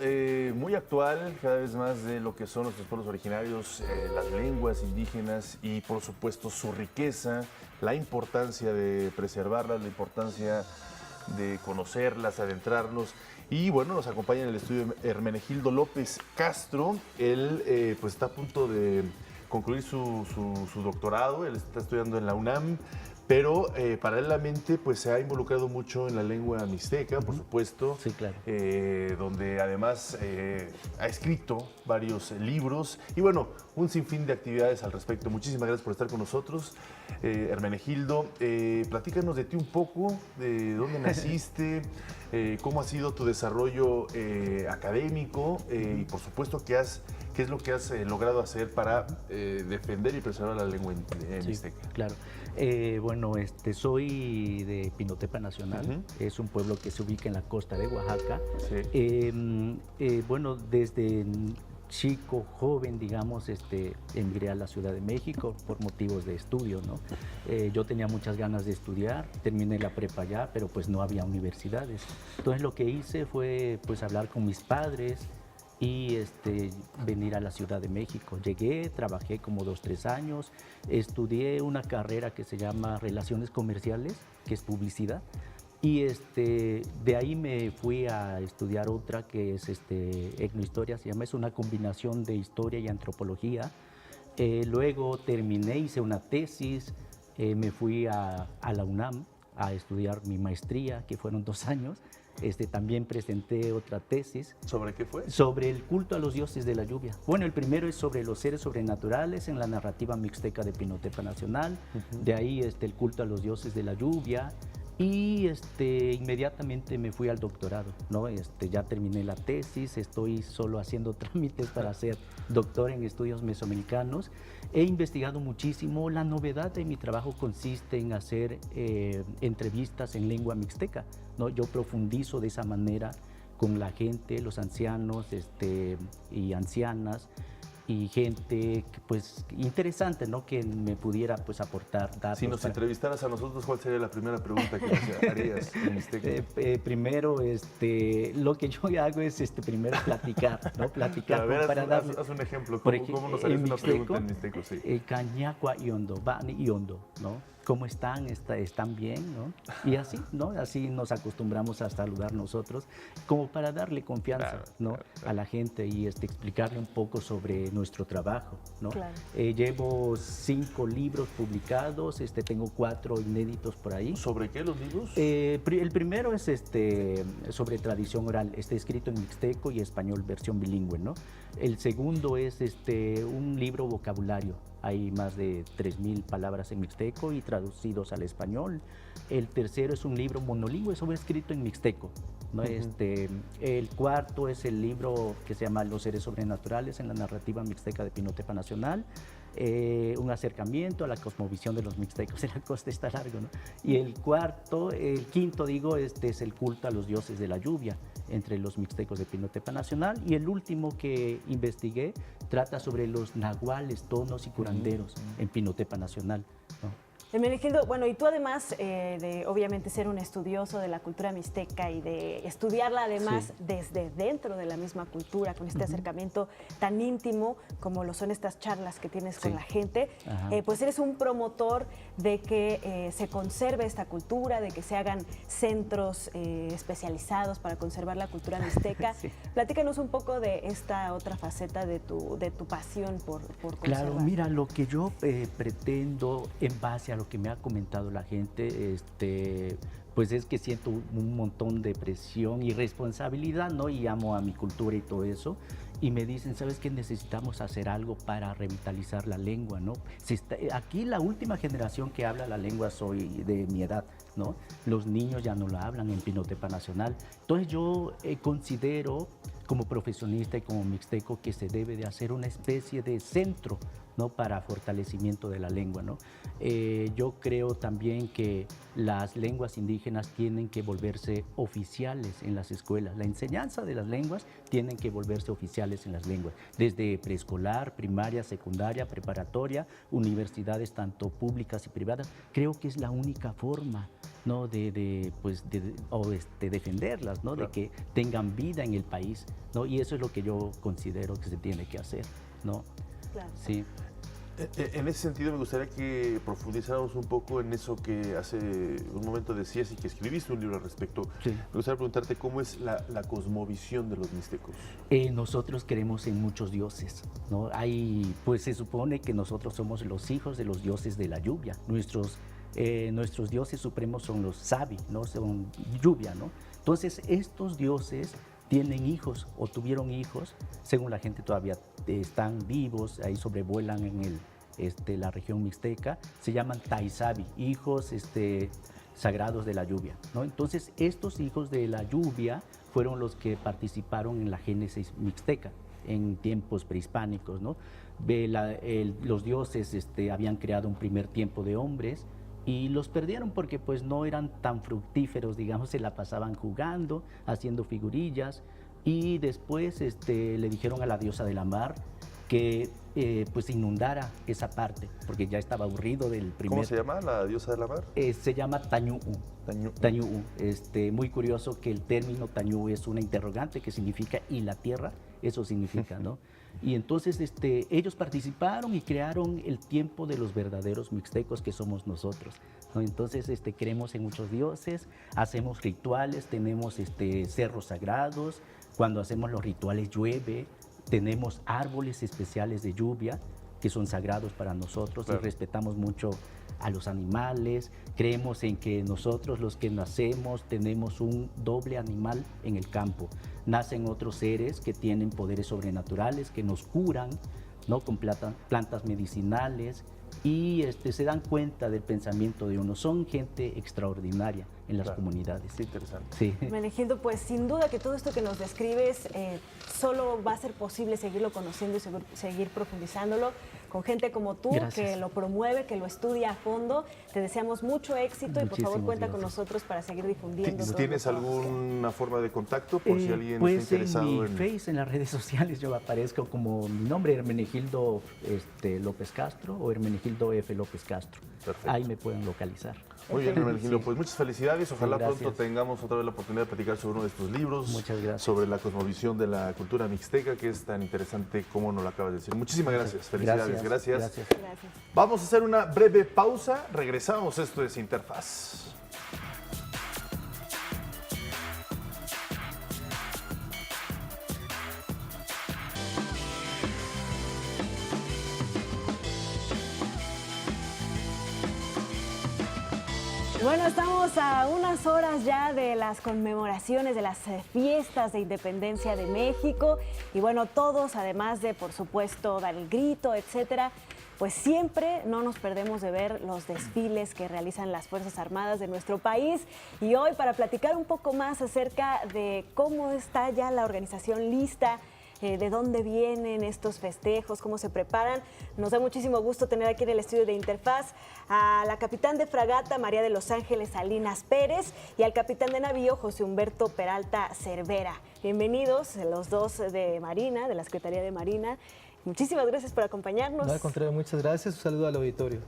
muy actual, cada vez más de lo que son nuestros pueblos originarios, las lenguas indígenas y por supuesto su riqueza, la importancia de preservarlas, la importancia de conocerlas, adentrarnos. Y bueno, nos acompaña en el estudio Hermenegildo López Castro. Él pues está a punto de concluir su doctorado, él está estudiando en la UNAM. pero paralelamente pues se ha involucrado mucho en la lengua mixteca, por supuesto. Sí, claro. Donde además ha escrito varios libros y bueno, un sinfín de actividades al respecto. Muchísimas gracias por estar con nosotros, Hermenegildo. Platícanos de ti un poco, de dónde naciste, cómo ha sido tu desarrollo académico y por supuesto qué es lo que has logrado hacer para defender y preservar la lengua mixteca. Claro. Bueno, soy de Pinotepa Nacional, es un pueblo que se ubica en la costa de Oaxaca. Sí. Bueno, desde chico, joven, digamos, emigré a la Ciudad de México por motivos de estudio, ¿no? Yo tenía muchas ganas de estudiar, terminé la prepa allá, pero pues no había universidades. Entonces lo que hice fue pues hablar con mis padres y venir a la Ciudad de México. Llegué, trabajé como 2, 3 años, estudié una carrera que se llama Relaciones Comerciales, que es publicidad, y de ahí me fui a estudiar otra que es etnohistoria, se llama, es una combinación de historia y antropología. Luego terminé, hice una tesis, me fui a la UNAM a estudiar mi maestría, que fueron 2 años. También presenté otra tesis. ¿Sobre qué fue? Sobre el culto a los dioses de la lluvia. Bueno, el primero es sobre los seres sobrenaturales en la narrativa mixteca de Pinotepa Nacional. De ahí el culto a los dioses de la lluvia. Y inmediatamente me fui al doctorado, ¿no? Ya terminé la tesis, estoy solo haciendo trámites para ser doctor en estudios mesoamericanos. He investigado muchísimo. La novedad de mi trabajo consiste en hacer entrevistas en lengua mixteca, ¿no? Yo profundizo de esa manera con la gente, los ancianos y ancianas, y gente pues interesante, ¿no? Que me pudiera pues aportar datos. Si nos entrevistaras a nosotros, ¿cuál sería la primera pregunta que harías en mixteca? Primero, lo que yo hago es primero platicar, ¿no? Platicar. A ver, para dar haz un ejemplo. ¿Cómo nos harías una pregunta en mixteco? Sí. Cañacua iondo, bani iondo, ¿no? ¿Cómo están? ¿Están bien? ¿No? Y así, ¿no? Así nos acostumbramos a saludar nosotros, como para darle confianza, ¿no? A la gente y explicarle un poco sobre nuestro trabajo, ¿no? Claro. Llevo 5 libros publicados, tengo 4 inéditos por ahí. ¿Sobre qué los libros? El primero es sobre tradición oral, está escrito en mixteco y español, versión bilingüe, ¿no? El segundo es un libro vocabulario. Hay más de 3,000 palabras en mixteco y traducidos al español. El tercero es un libro monolingüe, sobre escrito en mixteco, ¿no? El cuarto es el libro que se llama Los seres sobrenaturales en la narrativa mixteca de Pinotepa Nacional. Un acercamiento a la cosmovisión de los mixtecos. La costa está largo, ¿no? Y el quinto, es el culto a los dioses de la lluvia entre los mixtecos de Pinotepa Nacional. Y el último que investigué trata sobre los nahuales, tonos y curanderos en Pinotepa Nacional, ¿no? Hermenegildo, bueno, y tú además de obviamente ser un estudioso de la cultura mixteca y de estudiarla además desde dentro de la misma cultura, con este acercamiento tan íntimo como lo son estas charlas que tienes con la gente, pues eres un promotor de que se conserve esta cultura, de que se hagan centros especializados para conservar la cultura mixteca. Platícanos un poco de esta otra faceta de tu pasión por conservar. Claro, mira, lo que yo pretendo en base a lo que me ha comentado la gente, pues es que siento un montón de presión y responsabilidad, ¿no? Y amo a mi cultura y todo eso. Y me dicen, ¿sabes qué? Necesitamos hacer algo para revitalizar la lengua, ¿no? Aquí la última generación que habla la lengua soy de mi edad, ¿no? Los niños ya no la hablan en Pinotepa Nacional. Entonces yo considero como profesionista y como mixteco que se debe de hacer una especie de centro, ¿no? Para fortalecimiento de la lengua, ¿no? Yo creo también que las lenguas indígenas tienen que volverse oficiales en las escuelas. La enseñanza de las lenguas tienen que volverse oficiales en las lenguas, desde preescolar, primaria, secundaria, preparatoria, universidades tanto públicas y privadas. Creo que es la única forma, ¿no? de defenderlas, ¿no? Claro. De que tengan vida en el país, ¿no? Y eso es lo que yo considero que se tiene que hacer, ¿no? Claro. Sí. En ese sentido, me gustaría que profundizáramos un poco en eso que hace un momento decías y que escribiste un libro al respecto. Sí. Me gustaría preguntarte cómo es la cosmovisión de los mixtecos. Nosotros creemos en muchos dioses, ¿no? Pues se supone que nosotros somos los hijos de los dioses de la lluvia. Nuestros nuestros dioses supremos son los Sabi, ¿no? Son lluvia, ¿no? Entonces, estos dioses tienen hijos o tuvieron hijos, según la gente todavía están vivos, ahí sobrevuelan en la región mixteca, se llaman Taisabi, hijos sagrados de la lluvia, ¿no? Entonces, estos hijos de la lluvia fueron los que participaron en la génesis mixteca en tiempos prehispánicos, ¿no? Los dioses habían creado un primer tiempo de hombres y los perdieron porque pues no eran tan fructíferos, digamos, se la pasaban jugando, haciendo figurillas, y después le dijeron a la diosa de la mar que pues inundara esa parte, porque ya estaba aburrido del primer... ¿Cómo se llama la diosa de la mar? Se llama Tañu'u. Tañu'u. Muy curioso que el término Tañu'u es una interrogante que significa "y la tierra", eso significa, ¿no? Y entonces ellos participaron y crearon el tiempo de los verdaderos mixtecos que somos nosotros, ¿no? Entonces creemos en muchos dioses, hacemos rituales, tenemos cerros sagrados, cuando hacemos los rituales llueve, tenemos árboles especiales de lluvia que son sagrados para nosotros, claro. Y respetamos mucho a los animales, creemos en que nosotros los que nacemos tenemos un doble animal en el campo. Nacen otros seres que tienen poderes sobrenaturales, que nos curan, ¿no? Con plantas medicinales, y se dan cuenta del pensamiento de uno. Son gente extraordinaria en las comunidades. Sí, interesante. Sí. Hermenegildo, pues sin duda que todo esto que nos describes solo va a ser posible seguirlo conociendo y seguir profundizándolo con gente como tú. Gracias. Que lo promueve, que lo estudia a fondo. Te deseamos mucho éxito. Muchísimas y por favor cuenta con nosotros para seguir difundiendo. ¿Tienes alguna forma de contacto por si alguien pues está interesado en mi Face, en las redes sociales, yo aparezco como mi nombre, Hermenegildo López Castro, o Hermenegildo F. López Castro. Perfecto. Ahí me pueden localizar. Muy bien, Hermenegildo, sí. Pues muchas felicidades. Ojalá sí, pronto tengamos otra vez la oportunidad de platicar sobre uno de tus libros. Muchas gracias. Sobre la cosmovisión de la cultura mixteca, que es tan interesante como nos lo acabas de decir. Muchísimas gracias. Felicidades. Gracias. Vamos a hacer una breve pausa. Regresamos. Esto es Interfaz. Bueno, estamos a unas horas ya de las conmemoraciones de las fiestas de independencia de México y bueno, todos, además de, por supuesto, dar el grito, etcétera, pues siempre no nos perdemos de ver los desfiles que realizan las Fuerzas Armadas de nuestro país. Y hoy, para platicar un poco más acerca de cómo está ya la organización lista, de dónde vienen estos festejos, cómo se preparan. Nos da muchísimo gusto tener aquí en el estudio de Interfaz a la capitán de fragata María de los Ángeles Salinas Pérez y al capitán de navío José Humberto Peralta Cervera. Bienvenidos los dos de Marina, de la Secretaría de Marina. Muchísimas gracias por acompañarnos. No, al contrario, muchas gracias. Un saludo al auditorio.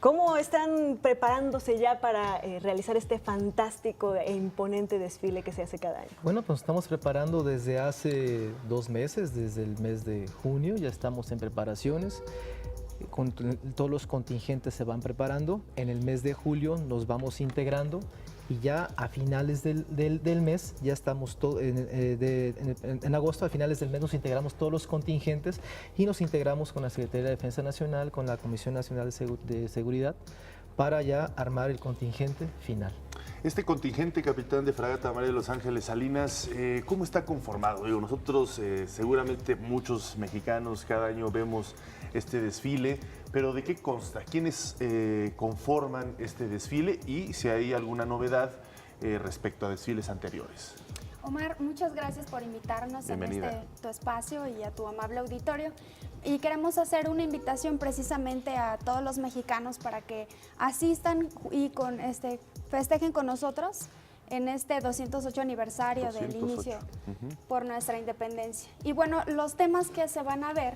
¿Cómo están preparándose ya para realizar este fantástico e imponente desfile que se hace cada año? Bueno, pues estamos preparando desde hace 2 meses, desde el mes de junio, ya estamos en preparaciones. Todos los contingentes se van preparando. En el mes de julio nos vamos integrando y ya a finales del mes, ya estamos en agosto, a finales del mes nos integramos todos los contingentes y nos integramos con la Secretaría de Defensa Nacional, con la Comisión Nacional de Seguridad, para ya armar el contingente final. Este contingente, capitán de fragata María de los Ángeles Salinas, ¿cómo está conformado? Digo, nosotros seguramente muchos mexicanos cada año vemos este desfile, pero ¿de qué consta? ¿Quiénes conforman este desfile y si hay alguna novedad respecto a desfiles anteriores? Omar, muchas gracias por invitarnos Bienvenida. Tu espacio y a tu amable auditorio. Y queremos hacer una invitación precisamente a todos los mexicanos para que asistan y festejen con nosotros en este 208 aniversario del inicio por nuestra independencia. Y bueno, los temas que se van a ver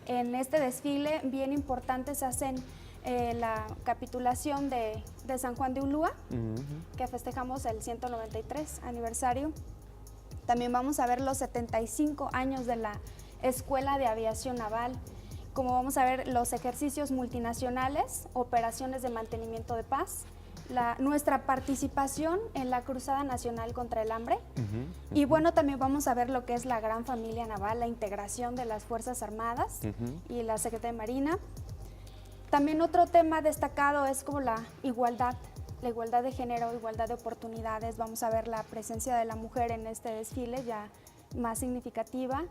en este desfile bien importantes hacen la capitulación de San Juan de Ulúa, que festejamos el 193 aniversario. También vamos a ver los 75 años de la Escuela de Aviación Naval, como vamos a ver los ejercicios multinacionales, operaciones de mantenimiento de paz, nuestra participación en la Cruzada Nacional contra el Hambre. Y bueno, también vamos a ver lo que es la gran familia naval, la integración de las Fuerzas Armadas y la Secretaría de Marina. También otro tema destacado es como la igualdad de género, igualdad de oportunidades. Vamos a ver la presencia de la mujer en este desfile ya más significativa.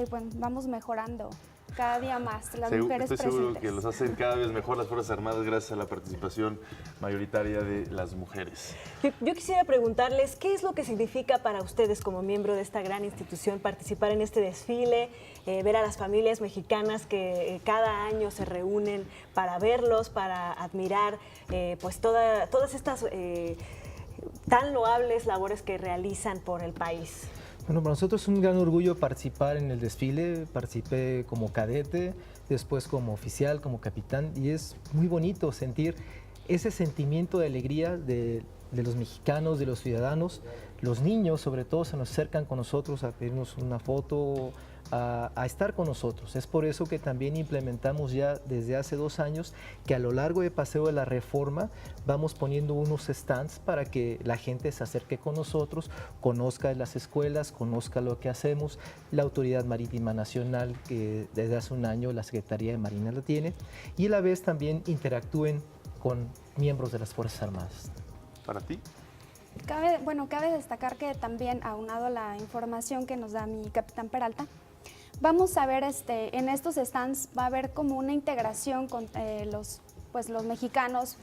Bueno, vamos mejorando cada día más las mujeres Estoy seguro presentes. que los hacen cada vez mejor las Fuerzas Armadas gracias a la participación mayoritaria de las mujeres. Yo quisiera preguntarles, ¿qué es lo que significa para ustedes como miembro de esta gran institución participar en este desfile, ver a las familias mexicanas que cada año se reúnen para verlos, para admirar pues todas estas tan loables labores que realizan por el país? Bueno, para nosotros es un gran orgullo participar en el desfile. Participé como cadete, después como oficial, como capitán, y es muy bonito sentir ese sentimiento de alegría de los mexicanos, de los ciudadanos. Los niños, sobre todo, se nos acercan con nosotros a pedirnos una foto, a estar con nosotros. Es por eso que también implementamos ya desde hace 2 años que a lo largo de Paseo de la Reforma vamos poniendo unos stands para que la gente se acerque con nosotros, conozca las escuelas, conozca lo que hacemos. La Autoridad Marítima Nacional, que desde hace un año la Secretaría de Marina la tiene, y a la vez también interactúen con miembros de las Fuerzas Armadas. ¿Para ti? Cabe destacar que también, aunado a la información que nos da mi capitán Peralta, vamos a ver en estos stands va a haber como una integración con los mexicanos,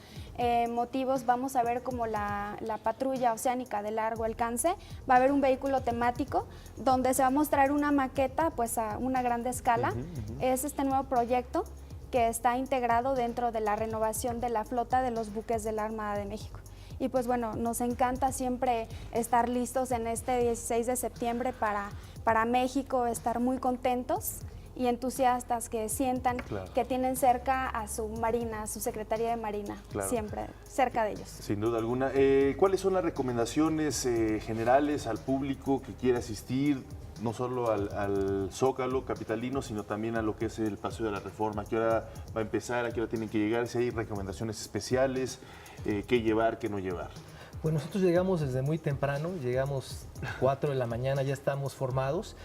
motivos. Vamos a ver como la patrulla oceánica de largo alcance, va a haber un vehículo temático donde se va a mostrar una maqueta pues a una gran escala. Es este nuevo proyecto que está integrado dentro de la renovación de la flota de los buques de la Armada de México. Y pues bueno, nos encanta siempre estar listos en este 16 de septiembre para México, estar muy contentos y entusiastas, que sientan que tienen cerca a su Marina, a su Secretaría de Marina, siempre cerca de ellos. Sin duda alguna. ¿Cuáles son las recomendaciones generales al público que quiera asistir, no solo al Zócalo capitalino, sino también a lo que es el Paseo de la Reforma? ¿A qué hora va a empezar? ¿A qué hora tienen que llegar? Si hay recomendaciones especiales, ¿qué llevar, qué no llevar? Bueno, nosotros llegamos desde muy temprano, llegamos 4 de la mañana, ya estamos formados.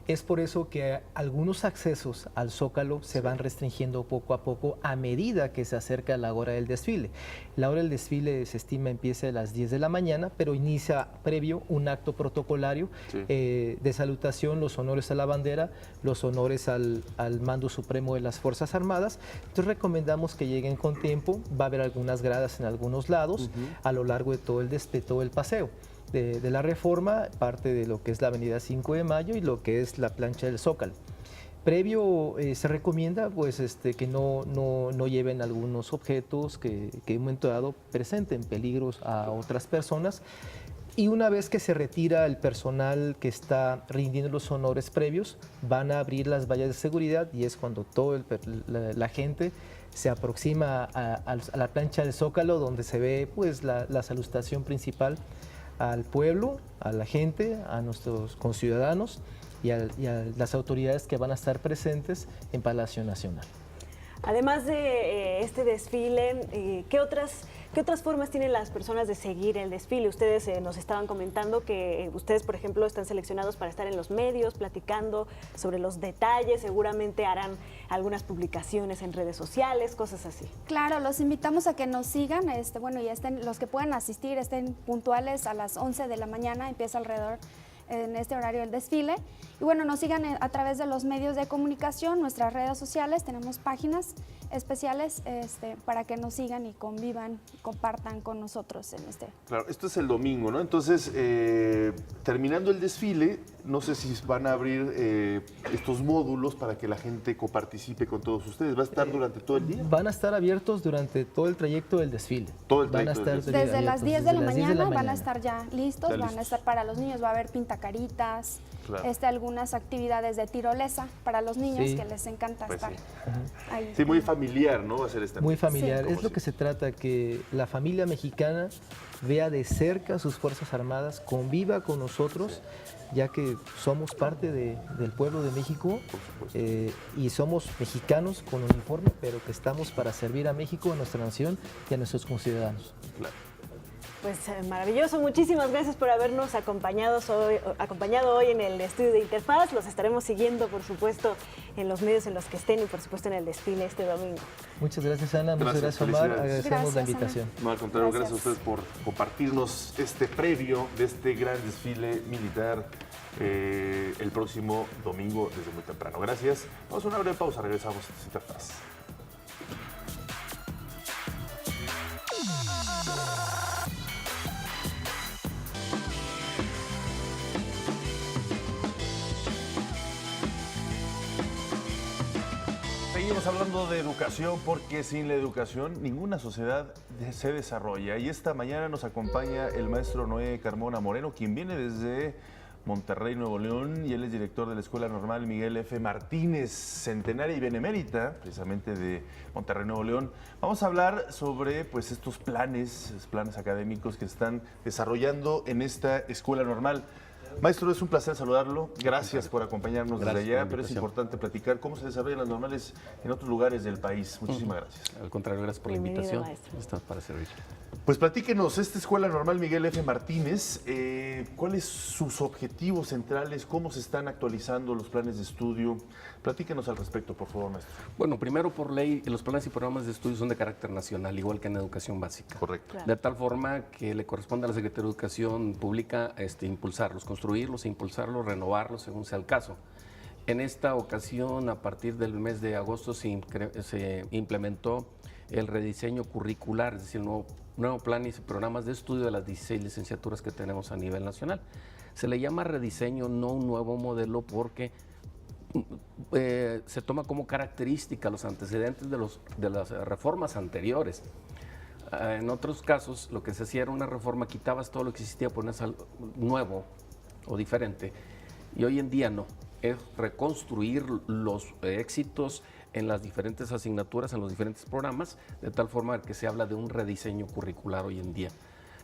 Es por eso que algunos accesos al Zócalo se van restringiendo poco a poco a medida que se acerca la hora del desfile. La hora del desfile se estima empieza a las 10 de la mañana, pero inicia previo un acto protocolario de salutación, los honores a la bandera, los honores al mando supremo de las Fuerzas Armadas. Entonces recomendamos que lleguen con tiempo. Va a haber algunas gradas en algunos lados a lo largo de todo el paseo de la Reforma, parte de lo que es la avenida 5 de Mayo y lo que es la plancha del Zócalo. Previo se recomienda pues, que no lleven algunos objetos que en un momento dado presenten peligros a otras personas. Y una vez que se retira el personal que está rindiendo los honores previos, van a abrir las vallas de seguridad y es cuando toda la gente se aproxima a la plancha del Zócalo, donde se ve pues, la salutación principal al pueblo, a la gente, a nuestros conciudadanos y a las autoridades que van a estar presentes en Palacio Nacional. Además de este desfile, ¿qué otras formas tienen las personas de seguir el desfile? Ustedes nos estaban comentando que ustedes, por ejemplo, están seleccionados para estar en los medios, platicando sobre los detalles, seguramente harán algunas publicaciones en redes sociales, cosas así. Claro, los invitamos a que nos sigan, y los que puedan asistir, estén puntuales a las 11 de la mañana, empieza alrededor en este horario del desfile. Y bueno, nos sigan a través de los medios de comunicación, nuestras redes sociales, tenemos páginas especiales para que nos sigan y convivan, compartan con nosotros en este. Claro, esto es el domingo, ¿no? Entonces, terminando el desfile, no sé si van a abrir estos módulos para que la gente coparticipe con todos ustedes. ¿Va a estar durante todo el día? Van a estar abiertos durante todo el trayecto del desfile. Todo el trayecto del desfile. Desde las 10 de la mañana van a estar ya listos, van a estar para los niños, va a haber pintacaritas, algunas actividades de tirolesa para los niños que les encanta estar ahí. Sí, muy familiar, ¿no? Va a ser esta. Muy familiar, es lo que se trata, que la familia mexicana vea de cerca a sus Fuerzas Armadas, conviva con nosotros, ya que somos parte del pueblo de México y somos mexicanos con uniforme, pero que estamos para servir a México, a nuestra nación y a nuestros conciudadanos. Claro. Pues maravilloso, muchísimas gracias por habernos acompañado hoy en el estudio de Interfaz. Los estaremos siguiendo, por supuesto, en los medios en los que estén y, por supuesto, en el desfile este domingo. Muchas gracias, Ana. Muchas gracias, Omar. Agradecemos la invitación. No, al contrario, gracias a ustedes por compartirnos este previo de este gran desfile militar el próximo domingo desde muy temprano. Gracias. Vamos a una breve pausa, regresamos a Interfaz. Seguimos hablando de educación porque sin la educación ninguna sociedad se desarrolla. Y esta mañana nos acompaña el maestro Noé Carmona Moreno, quien viene desde Monterrey, Nuevo León, y él es director de la Escuela Normal Miguel F. Martínez, centenaria y benemérita, precisamente de Monterrey, Nuevo León. Vamos a hablar sobre pues, estos planes académicos que están desarrollando en esta Escuela Normal. Maestro, es un placer saludarlo. Gracias por acompañarnos desde allá, pero es importante platicar cómo se desarrollan las normales en otros lugares del país. Muchísimas gracias. Al contrario, gracias por la invitación. Estamos para servir. Pues platíquenos, esta Escuela Normal Miguel F. Martínez, ¿cuáles sus objetivos centrales? ¿Cómo se están actualizando los planes de estudio? Platíquenos al respecto, por favor, maestro. Bueno, primero por ley, los planes y programas de estudio son de carácter nacional, igual que en educación básica. Correcto. Claro. De tal forma que le corresponde a la Secretaría de Educación Pública impulsarlos, construirlos, impulsarlos, renovarlos, según sea el caso. En esta ocasión, a partir del mes de agosto, se implementó el rediseño curricular, es decir, el nuevo plan y programas de estudio de las 16 licenciaturas que tenemos a nivel nacional. Se le llama rediseño, no un nuevo modelo, porque se toma como característica los antecedentes de las reformas anteriores. En otros casos, lo que se hacía era una reforma, quitabas todo lo que existía, ponías algo nuevo o diferente, y hoy en día no, es reconstruir los éxitos en las diferentes asignaturas, en los diferentes programas, de tal forma que se habla de un rediseño curricular hoy en día,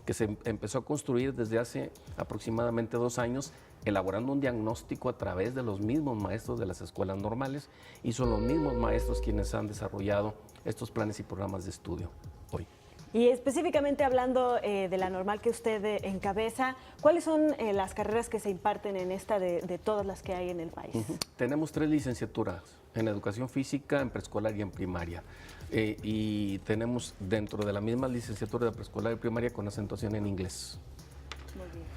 que se empezó a construir desde hace aproximadamente 2 años, elaborando un diagnóstico a través de los mismos maestros de las escuelas normales, y son los mismos maestros quienes han desarrollado estos planes y programas de estudio hoy. Y específicamente hablando de la normal que usted encabeza, ¿cuáles son las carreras que se imparten en esta de todas las que hay en el país? Tenemos 3 licenciaturas en educación física, en preescolar y en primaria. Y tenemos dentro de la misma licenciatura de preescolar y primaria con acentuación en inglés.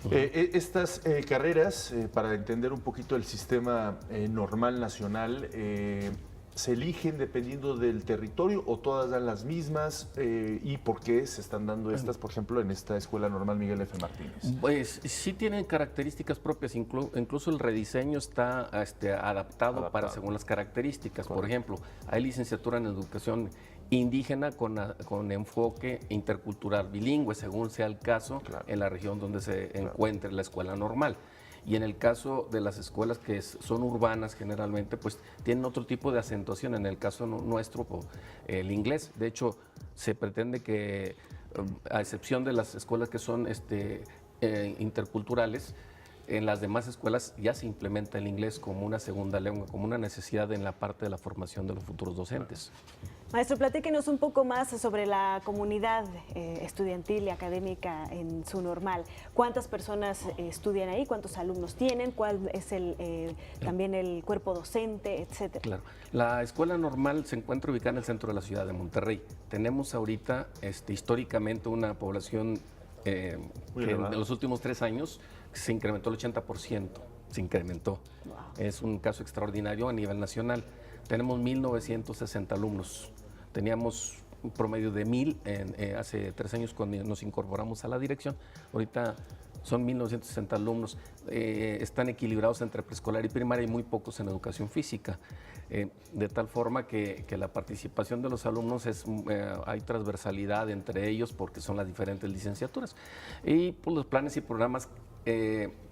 Muy bien. Estas carreras, para entender un poquito el sistema normal nacional, ¿se eligen dependiendo del territorio o todas dan las mismas? ¿Y por qué se están dando estas, por ejemplo, en esta Escuela Normal Miguel F. Martínez? Pues sí tienen características propias, incluso el rediseño está adaptado para según las características. Correcto. Por ejemplo, hay licenciatura en educación indígena con enfoque intercultural bilingüe, según sea el caso, claro, en la región donde se encuentre la escuela normal. Y en el caso de las escuelas que son urbanas generalmente, pues tienen otro tipo de acentuación. En el caso nuestro, el inglés. De hecho, se pretende que, a excepción de las escuelas que son interculturales, en las demás escuelas ya se implementa el inglés como una segunda lengua, como una necesidad en la parte de la formación de los futuros docentes. Maestro, platíquenos un poco más sobre la comunidad estudiantil y académica en su normal. ¿Cuántas personas estudian ahí? ¿Cuántos alumnos tienen? ¿Cuál es también el cuerpo docente, etcétera? Claro. La escuela normal se encuentra ubicada en el centro de la ciudad de Monterrey. Tenemos ahorita históricamente una población que en los últimos 3 años se incrementó el 80%. Se incrementó. Wow. Es un caso extraordinario a nivel nacional. Tenemos 1,960 alumnos. Teníamos un promedio de 1,000 hace 3 años cuando nos incorporamos a la dirección. Ahorita son 1,960 alumnos. Están equilibrados entre preescolar y primaria y muy pocos en educación física. De tal forma que la participación de los alumnos hay transversalidad entre ellos porque son las diferentes licenciaturas. Y pues, los planes y programas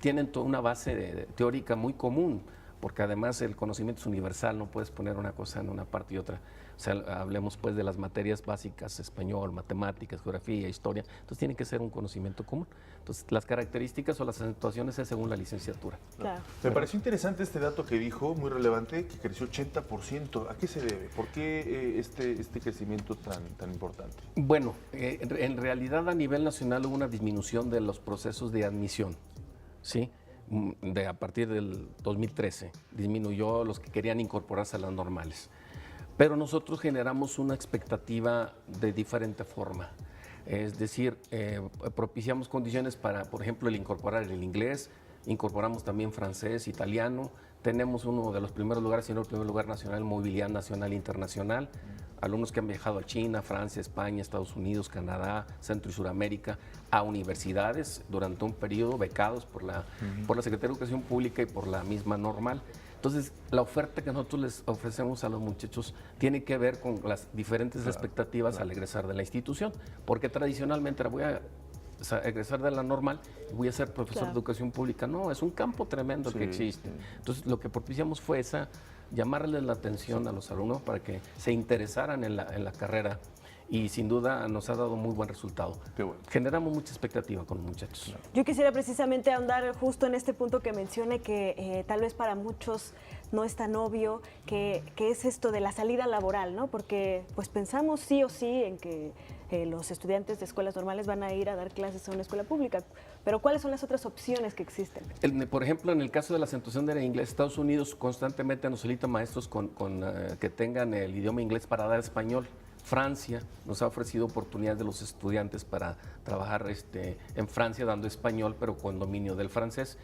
tienen toda una base teórica muy común, porque además el conocimiento es universal, no puedes poner una cosa en una parte y otra. O sea, hablemos pues de las materias básicas, español, matemáticas, geografía, historia. Entonces tiene que ser un conocimiento común. Entonces las características o las acentuaciones es según la licenciatura. Claro. Me pareció interesante este dato que dijo, muy relevante, que creció 80%. ¿A qué se debe? ¿Por qué este crecimiento tan importante? Bueno, en realidad a nivel nacional hubo una disminución de los procesos de admisión, ¿sí? A partir del 2013 disminuyó los que querían incorporarse a las normales. Pero nosotros generamos una expectativa de diferente forma. Es decir, propiciamos condiciones para, por ejemplo, el incorporar el inglés, incorporamos también francés, italiano. Tenemos uno de los primeros lugares, si no el primer lugar nacional en movilidad nacional e internacional. Alumnos que han viajado a China, Francia, España, Estados Unidos, Canadá, Centro y Suramérica, a universidades durante un periodo, becados por la Secretaría de Educación Pública y por la misma normal. Entonces, la oferta que nosotros les ofrecemos a los muchachos tiene que ver con las diferentes expectativas al egresar de la institución, porque tradicionalmente voy a egresar de la normal y voy a ser profesor de educación pública. No, es un campo tremendo que existe. Entonces, lo que propiciamos fue llamarles la atención a los alumnos para que se interesaran en la carrera. Y sin duda nos ha dado muy buen resultado. Bueno. Generamos mucha expectativa con los muchachos. Yo quisiera precisamente ahondar justo en este punto que mencione que tal vez para muchos no es tan obvio, que es esto de la salida laboral, ¿no? Porque pues pensamos sí o sí en que los estudiantes de escuelas normales van a ir a dar clases a una escuela pública, pero ¿cuáles son las otras opciones que existen? Por ejemplo, en el caso de la acentuación del inglés, Estados Unidos constantemente nos solicita maestros que tengan el idioma inglés para dar español. Francia nos ha ofrecido oportunidades de los estudiantes para trabajar en Francia dando español, pero con dominio del francés.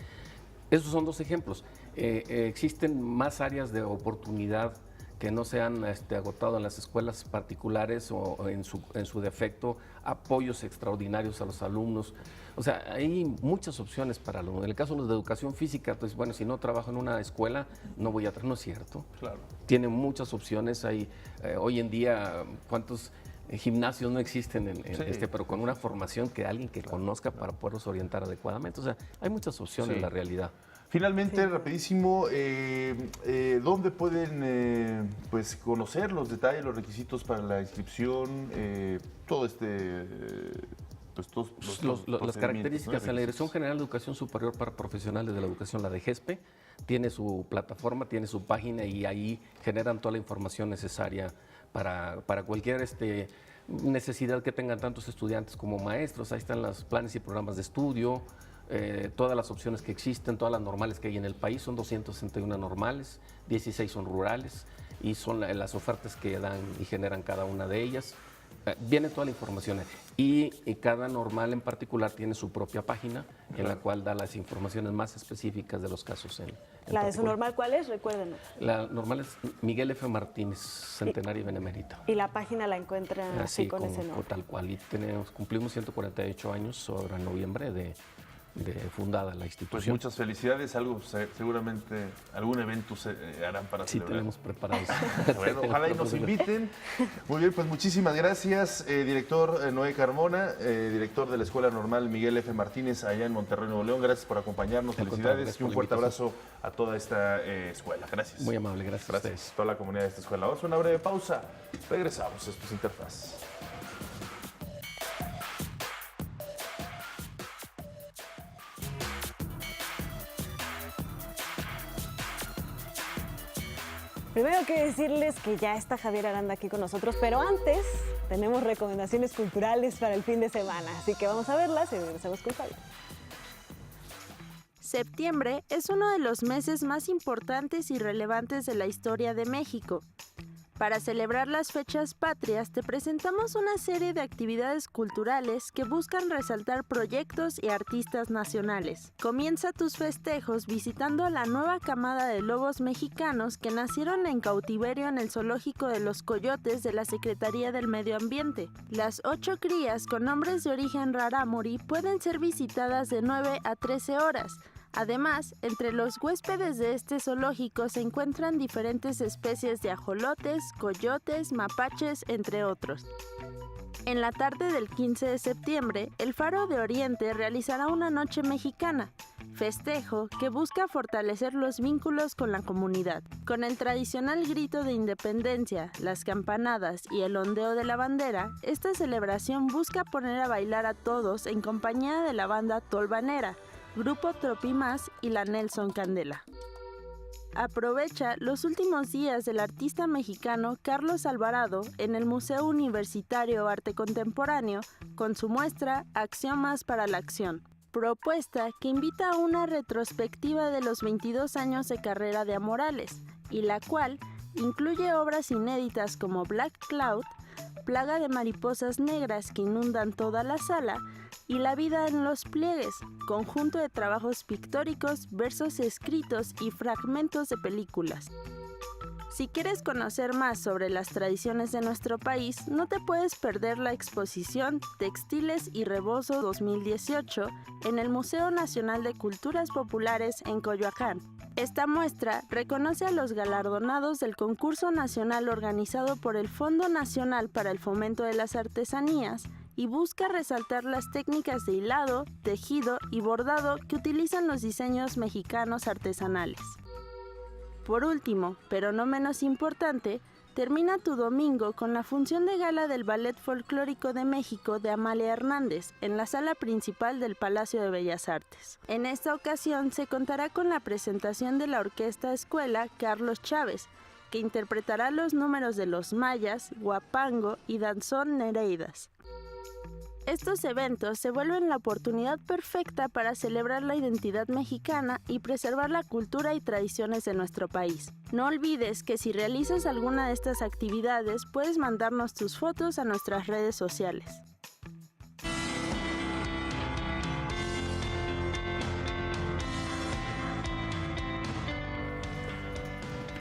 Esos son dos ejemplos. Existen más áreas de oportunidad que no se han agotado en las escuelas particulares o en su defecto, apoyos extraordinarios a los alumnos. O sea, hay muchas opciones para alumnos. En el caso de los de educación física, pues bueno, si no trabajo en una escuela, no voy a trabajar, no es cierto. Claro. Tiene muchas opciones. Hay, hoy en día, ¿cuántos gimnasios no existen pero con una formación que alguien que conozca para poderlos orientar adecuadamente? O sea, hay muchas opciones en la realidad. Finalmente, rapidísimo, ¿dónde pueden pues conocer los detalles, los requisitos para la inscripción, todo las características de la Dirección General de Educación Superior para Profesionales de la Educación, la DGESPE, tiene su plataforma, tiene su página y ahí generan toda la información necesaria para cualquier necesidad que tengan tantos estudiantes como maestros. Ahí están los planes y programas de estudio, todas las opciones que existen, todas las normales que hay en el país. Son 261 normales, 16 son rurales y son las ofertas que dan y generan cada una de ellas. Viene toda la información y cada normal en particular tiene su propia página en la cual da las informaciones más específicas de los casos. ¿La de su normal cuál es? Recuérdenos. La normal es Miguel F. Martínez, centenario y benemérito. Y la página la encuentran así con ese nombre. Tal cual. Y cumplimos 148 años ahora en noviembre de fundada la institución. Pues muchas felicidades, seguramente algún evento se harán para celebrar. Sí, tenemos preparados. Bueno, ojalá y nos inviten. Muy bien, pues muchísimas gracias, director Noé Carmona, director de la Escuela Normal Miguel F. Martínez allá en Monterrey, Nuevo León. Gracias por acompañarnos, felicidades y un fuerte abrazo a toda esta escuela. Gracias. Muy amable, gracias. Gracias a toda la comunidad de esta escuela. Vamos a una breve pausa, regresamos. Esto es Interfaz. Primero que decirles que ya está Javier Aranda aquí con nosotros, pero antes tenemos recomendaciones culturales para el fin de semana, así que vamos a verlas y regresamos con Javier. Septiembre es uno de los meses más importantes y relevantes de la historia de México. Para celebrar las fechas patrias, te presentamos una serie de actividades culturales que buscan resaltar proyectos y artistas nacionales. Comienza tus festejos visitando a la nueva camada de lobos mexicanos que nacieron en cautiverio en el zoológico de los Coyotes de la Secretaría del Medio Ambiente. Las 8 crías con nombres de origen rarámuri pueden ser visitadas de 9 a 13 horas. Además, entre los huéspedes de este zoológico se encuentran diferentes especies de ajolotes, coyotes, mapaches, entre otros. En la tarde del 15 de septiembre, el Faro de Oriente realizará una noche mexicana. festejo que busca fortalecer los vínculos con la comunidad. Con el tradicional grito de independencia, las campanadas y el ondeo de la bandera, esta celebración busca poner a bailar a todos en compañía de la banda Tolvanera, Grupo Tropimás y la Nelson Candela. Aprovecha los últimos días del artista mexicano Carlos Alvarado en el Museo Universitario Arte Contemporáneo con su muestra Axiomas para la Acción, propuesta que invita a una retrospectiva de los 22 años de carrera de Amorales, y la cual incluye obras inéditas como Black Cloud, Plaga de mariposas negras que inundan toda la sala, y La vida en los pliegues, conjunto de trabajos pictóricos, versos escritos y fragmentos de películas. Si quieres conocer más sobre las tradiciones de nuestro país, no te puedes perder la exposición Textiles y Rebozo 2018 en el Museo Nacional de Culturas Populares en Coyoacán. Esta muestra reconoce a los galardonados del concurso nacional organizado por el Fondo Nacional para el Fomento de las Artesanías y busca resaltar las técnicas de hilado, tejido y bordado que utilizan los diseños mexicanos artesanales. Por último, pero no menos importante, termina tu domingo con la función de gala del Ballet Folclórico de México de Amalia Hernández en la sala principal del Palacio de Bellas Artes. En esta ocasión se contará con la presentación de la Orquesta Escuela Carlos Chávez, que interpretará los números de Los Mayas, Huapango y Danzón Nereidas. Estos eventos se vuelven la oportunidad perfecta para celebrar la identidad mexicana y preservar la cultura y tradiciones de nuestro país. No olvides que si realizas alguna de estas actividades, puedes mandarnos tus fotos a nuestras redes sociales.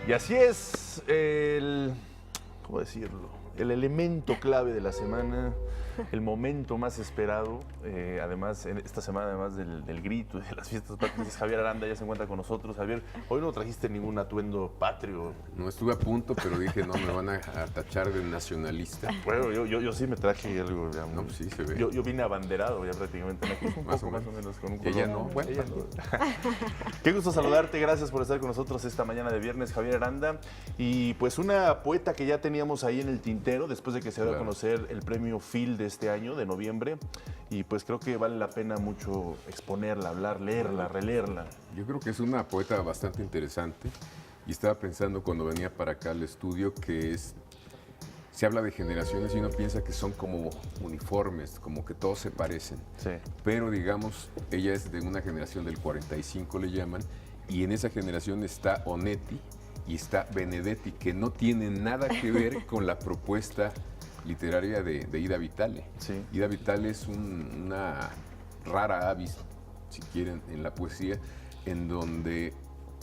Y así es, ¿cómo decirlo? El elemento clave de la semana, el momento más esperado, además, en esta semana, además del grito y de las fiestas patrias, Javier Aranda ya se encuentra con nosotros. Javier, hoy no trajiste ningún atuendo patrio. No estuve a punto, pero dije, no, me van a tachar de nacionalista. Bueno, yo sí me traje algo, digamos. No, pues sí, se ve. Yo vine abanderado ya prácticamente, más o menos, con un color. Ella no, bueno. Ella no. Qué gusto saludarte, gracias por estar con nosotros esta mañana de viernes, Javier Aranda. Y pues una poeta que ya teníamos ahí en el tintero, después de que se dio a conocer el premio Phil de este año, de noviembre, y pues creo que vale la pena mucho exponerla, hablar, leerla, releerla. Yo creo que es una poeta bastante interesante, y estaba pensando cuando venía para acá al estudio que se habla de generaciones y uno piensa que son como uniformes, como que todos se parecen. Sí. Pero digamos, ella es de una generación del 45, le llaman, y en esa generación está Onetti y está Benedetti, que no tienen nada que ver con la propuesta literaria de Ida Vitale. Sí. Ida Vitale es una rara avis, si quieren, en la poesía, en donde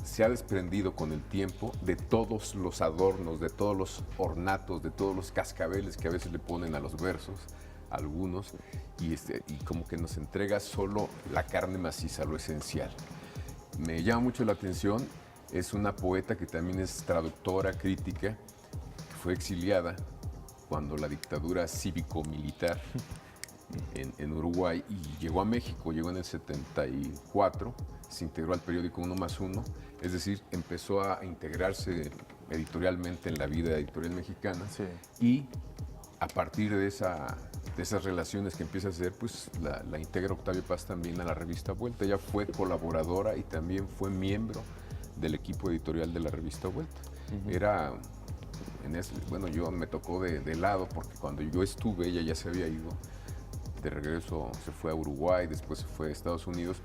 se ha desprendido con el tiempo de todos los adornos, de todos los ornatos, de todos los cascabeles que a veces le ponen a los versos, algunos, y como que nos entrega solo la carne maciza, lo esencial. Me llama mucho la atención, es una poeta que también es traductora, crítica, que fue exiliada cuando la dictadura cívico-militar en Uruguay, y llegó a México, llegó en el 74, se integró al periódico 1+1, es decir, empezó a integrarse editorialmente en la vida editorial mexicana. Sí. Y a partir de esas relaciones que empieza a hacer, pues la integra Octavio Paz también a la revista Vuelta. Ella fue colaboradora y también fue miembro del equipo editorial de la revista Vuelta. Era, bueno, yo me tocó de lado porque cuando yo estuve, ella ya se había ido. De regreso se fue a Uruguay, después se fue a Estados Unidos,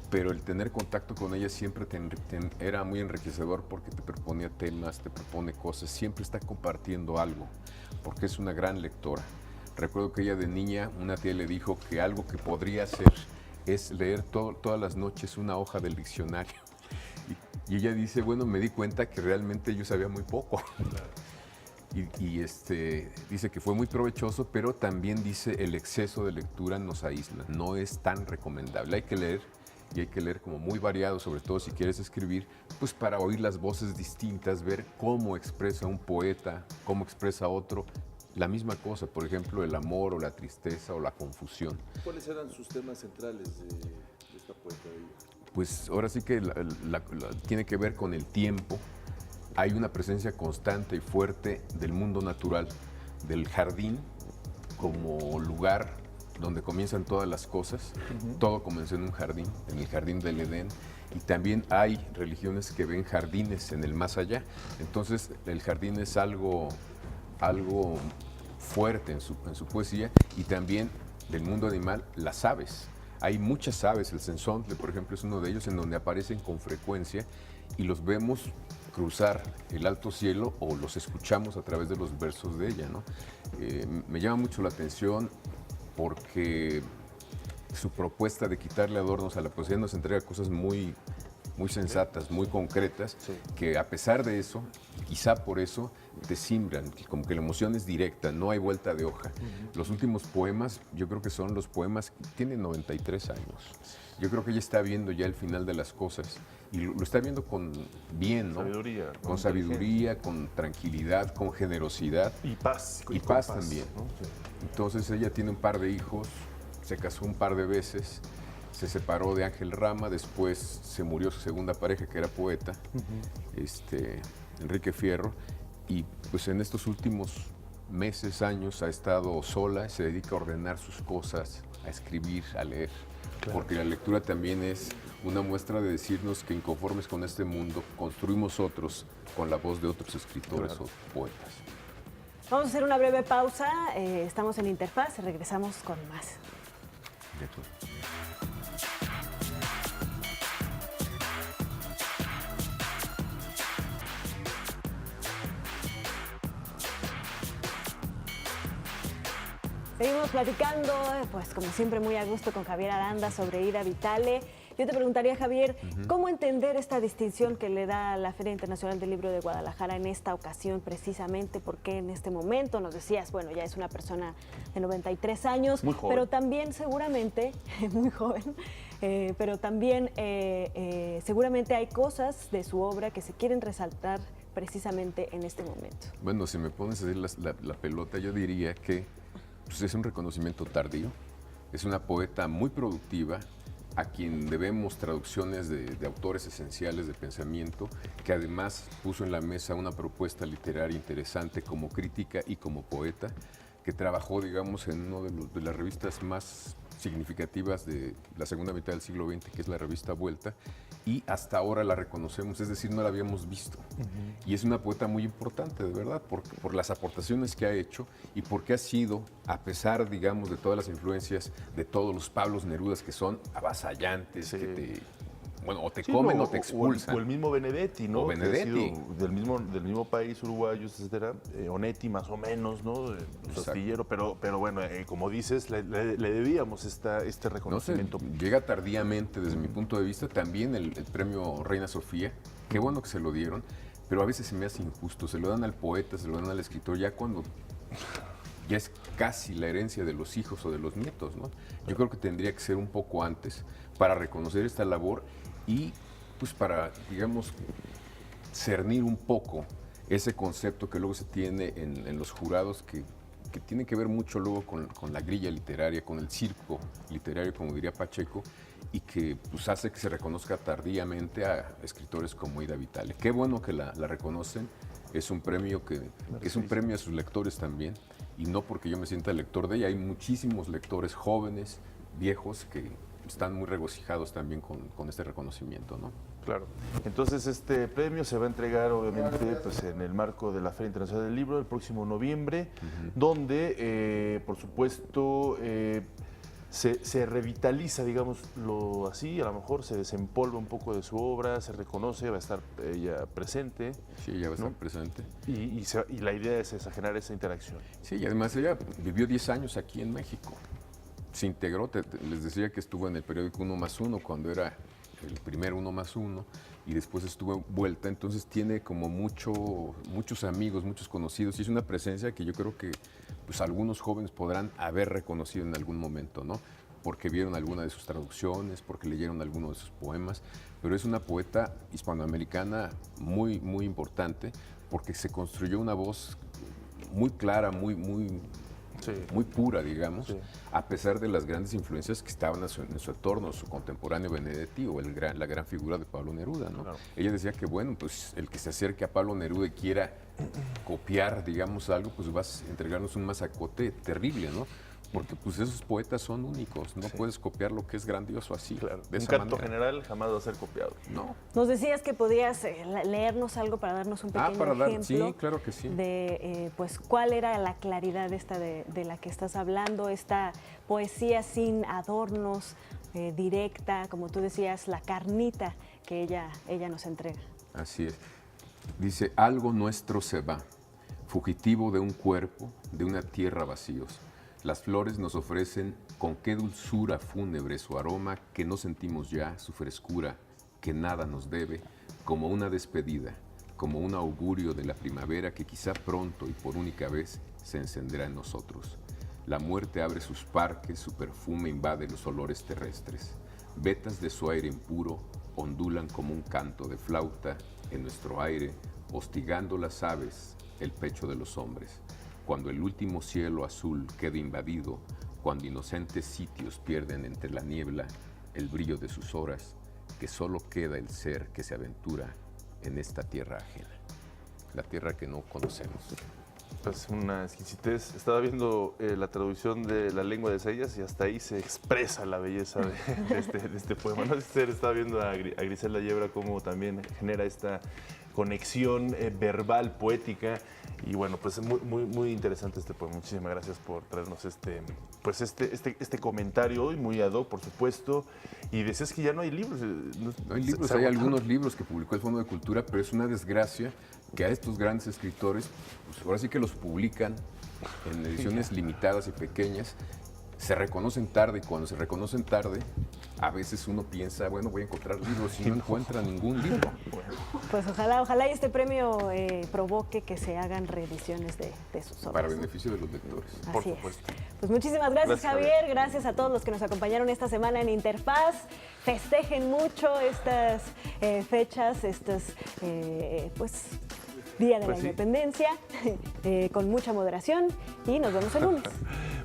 pero el tener contacto con ella siempre era muy enriquecedor porque te proponía temas, te propone cosas, siempre está compartiendo algo, porque es una gran lectora. Recuerdo que ella de niña, una tía le dijo que algo que podría hacer es leer todas las noches una hoja del diccionario. Y ella dice, bueno, me di cuenta que realmente yo sabía muy poco. Dice que fue muy provechoso, pero también dice el exceso de lectura nos aísla, no es tan recomendable. Hay que leer, y hay que leer como muy variado, sobre todo si quieres escribir, pues para oír las voces distintas, ver cómo expresa un poeta, cómo expresa otro la misma cosa, por ejemplo, el amor o la tristeza o la confusión. ¿Cuáles eran sus temas centrales de esta poeta? pues ahora sí que tiene que ver con el tiempo. Hay una presencia constante y fuerte del mundo natural, del jardín como lugar donde comienzan todas las cosas. Todo comenzó en un jardín, en el jardín del Edén. Y también hay religiones que ven jardines en el más allá. Entonces el jardín es algo fuerte en su poesía. Y también del mundo animal, las aves. Hay muchas aves, el censontle, por ejemplo, es uno de ellos en donde aparecen con frecuencia y los vemos cruzar el alto cielo o los escuchamos a través de los versos de ella, ¿no? Me llama mucho la atención porque su propuesta de quitarle adornos a la poesía nos entrega cosas muy sensatas, muy concretas, que a pesar de eso, quizá por eso, te simbran, como que la emoción es directa, no hay vuelta de hoja. Los últimos poemas, yo creo que son los poemas, tienen 93 años. Yo creo que ella está viendo ya el final de las cosas y lo está viendo con bien, ¿no? Sabiduría, con sabiduría, con tranquilidad, con generosidad. Y paz. Y paz también, ¿no? Sí. Entonces ella tiene un par de hijos, se casó un par de veces, se separó de Ángel Rama, después se murió su segunda pareja, que era poeta, Enrique Fierro, y pues en estos últimos meses, años, ha estado sola, se dedica a ordenar sus cosas, a escribir, a leer, porque la lectura también es una muestra de decirnos que inconformes con este mundo, construimos otros con la voz de otros escritores o poetas. Vamos a hacer una breve pausa, estamos en Interfaz, regresamos con más. De acuerdo. Seguimos platicando, pues como siempre muy a gusto con Javier Aranda sobre Ida Vitale. Yo te preguntaría, Javier, ¿cómo entender esta distinción que le da la Feria Internacional del Libro de Guadalajara en esta ocasión precisamente? ¿Por qué en este momento? Nos decías, bueno, ya es una persona de 93 años, muy joven, pero también seguramente, muy joven, pero también seguramente hay cosas de su obra que se quieren resaltar precisamente en este momento. Bueno, si me pones a decir la pelota, yo diría que pues, es un reconocimiento tardío, es una poeta muy productiva, a quien debemos traducciones de autores esenciales de pensamiento, que además puso en la mesa una propuesta literaria interesante como crítica y como poeta, que trabajó, digamos, en una de las revistas más significativas de la segunda mitad del siglo XX, que es la revista Vuelta, y hasta ahora la reconocemos, es decir, no la habíamos visto. Y es una poeta muy importante, de verdad, por las aportaciones que ha hecho y porque ha sido, a pesar, digamos, de todas las influencias de todos los Pablos Nerudas que son avasallantes, que te... Bueno, o te comen o te expulsan. O el mismo Benedetti, ¿no? O Benedetti. Del mismo país, uruguayos, etcétera. Onetti, más o menos, ¿no? Astillero, pero bueno, como dices, le debíamos este reconocimiento. No sé, llega tardíamente, desde mi punto de vista, también el premio Reina Sofía. Qué bueno que se lo dieron, pero a veces se me hace injusto. Se lo dan al poeta, se lo dan al escritor, ya cuando... ya es casi la herencia de los hijos o de los nietos, ¿no? Yo creo que tendría que ser un poco antes para reconocer esta labor y pues para, digamos, cernir un poco ese concepto que luego se tiene en los jurados que tiene que ver mucho luego con la grilla literaria, con el circo literario, como diría Pacheco, y que pues, hace que se reconozca tardíamente a escritores como Ida Vitale. Qué bueno que la reconocen, es un premio que es un premio a sus lectores también, y no porque yo me sienta lector de ella, hay muchísimos lectores jóvenes, viejos, que están muy regocijados también con este reconocimiento, ¿no? Claro. Entonces este premio se va a entregar obviamente pues, en el marco de la Feria Internacional del Libro el próximo noviembre, donde por supuesto se revitaliza, digámoslo así, a lo mejor se desempolva un poco de su obra, se reconoce, va a estar ella presente. Sí, ella va a estar presente. Y la idea es esa, generar esa interacción. Sí, y además ella vivió 10 años aquí en México. Se integró, les decía que estuvo en el periódico 1+1 cuando era el primer 1+1 y después estuvo en Vuelta, entonces tiene como muchos amigos, muchos conocidos y es una presencia que yo creo que pues, algunos jóvenes podrán haber reconocido en algún momento, ¿no? Porque vieron alguna de sus traducciones, porque leyeron alguno de sus poemas, pero es una poeta hispanoamericana muy, muy importante porque se construyó una voz muy clara, muy muy pura, digamos, a pesar de las grandes influencias que estaban en su entorno, su contemporáneo Benedetti o la gran figura de Pablo Neruda, ¿no? Claro. Ella decía que, bueno, pues el que se acerque a Pablo Neruda y quiera copiar, digamos, algo, pues vas a entregarnos un masacote terrible, ¿no? Porque pues esos poetas son únicos, no puedes copiar lo que es grandioso así. Claro. De un esa canto manera. general jamás va a ser copiado. No. Nos decías que podías leernos algo para darnos un pequeño ejemplo. Sí, claro que sí. De pues cuál era la claridad esta de la que estás hablando, esta poesía sin adornos, directa, como tú decías, la carnita que ella nos entrega. Así es. Dice, algo nuestro se va, fugitivo de un cuerpo, de una tierra vacíos. Las flores nos ofrecen con qué dulzura fúnebre su aroma que no sentimos ya, su frescura, que nada nos debe, como una despedida, como un augurio de la primavera que quizá pronto y por única vez se encenderá en nosotros. La muerte abre sus parques, su perfume invade los olores terrestres. Vetas de su aire impuro ondulan como un canto de flauta en nuestro aire, hostigando las aves, el pecho de los hombres. Cuando el último cielo azul quede invadido, cuando inocentes sitios pierden entre la niebla el brillo de sus horas, que solo queda el ser que se aventura en esta tierra ajena, la tierra que no conocemos. Pues una exquisitez. Estaba viendo la traducción de La lengua de señas y hasta ahí se expresa la belleza de este poema. No sé si estaba viendo a Griselda Yebra cómo también genera esta conexión verbal, poética. Y bueno, pues muy interesante este poema. Muchísimas gracias por traernos este comentario hoy, muy ad hoc, por supuesto. Y decías que ya no hay libros. No hay libros, hay algunos libros que publicó el Fondo de Cultura, pero es una desgracia que a estos grandes escritores, pues ahora sí que los publican en ediciones limitadas y pequeñas, se reconocen tarde, y cuando se reconocen tarde, a veces uno piensa, bueno, voy a encontrar libros y no encuentra ningún libro. Pues ojalá y este premio provoque que se hagan reediciones de sus obras. Para beneficio de los lectores, por supuesto. Pues muchísimas gracias, Javier. Gracias a todos los que nos acompañaron esta semana en Interfaz. Festejen mucho estas fechas, Día de la Independencia, con mucha moderación, y nos vemos el lunes.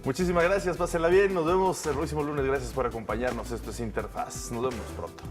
Muchísimas gracias, pásenla bien, nos vemos el próximo lunes, gracias por acompañarnos, esto es Interfaz, nos vemos pronto.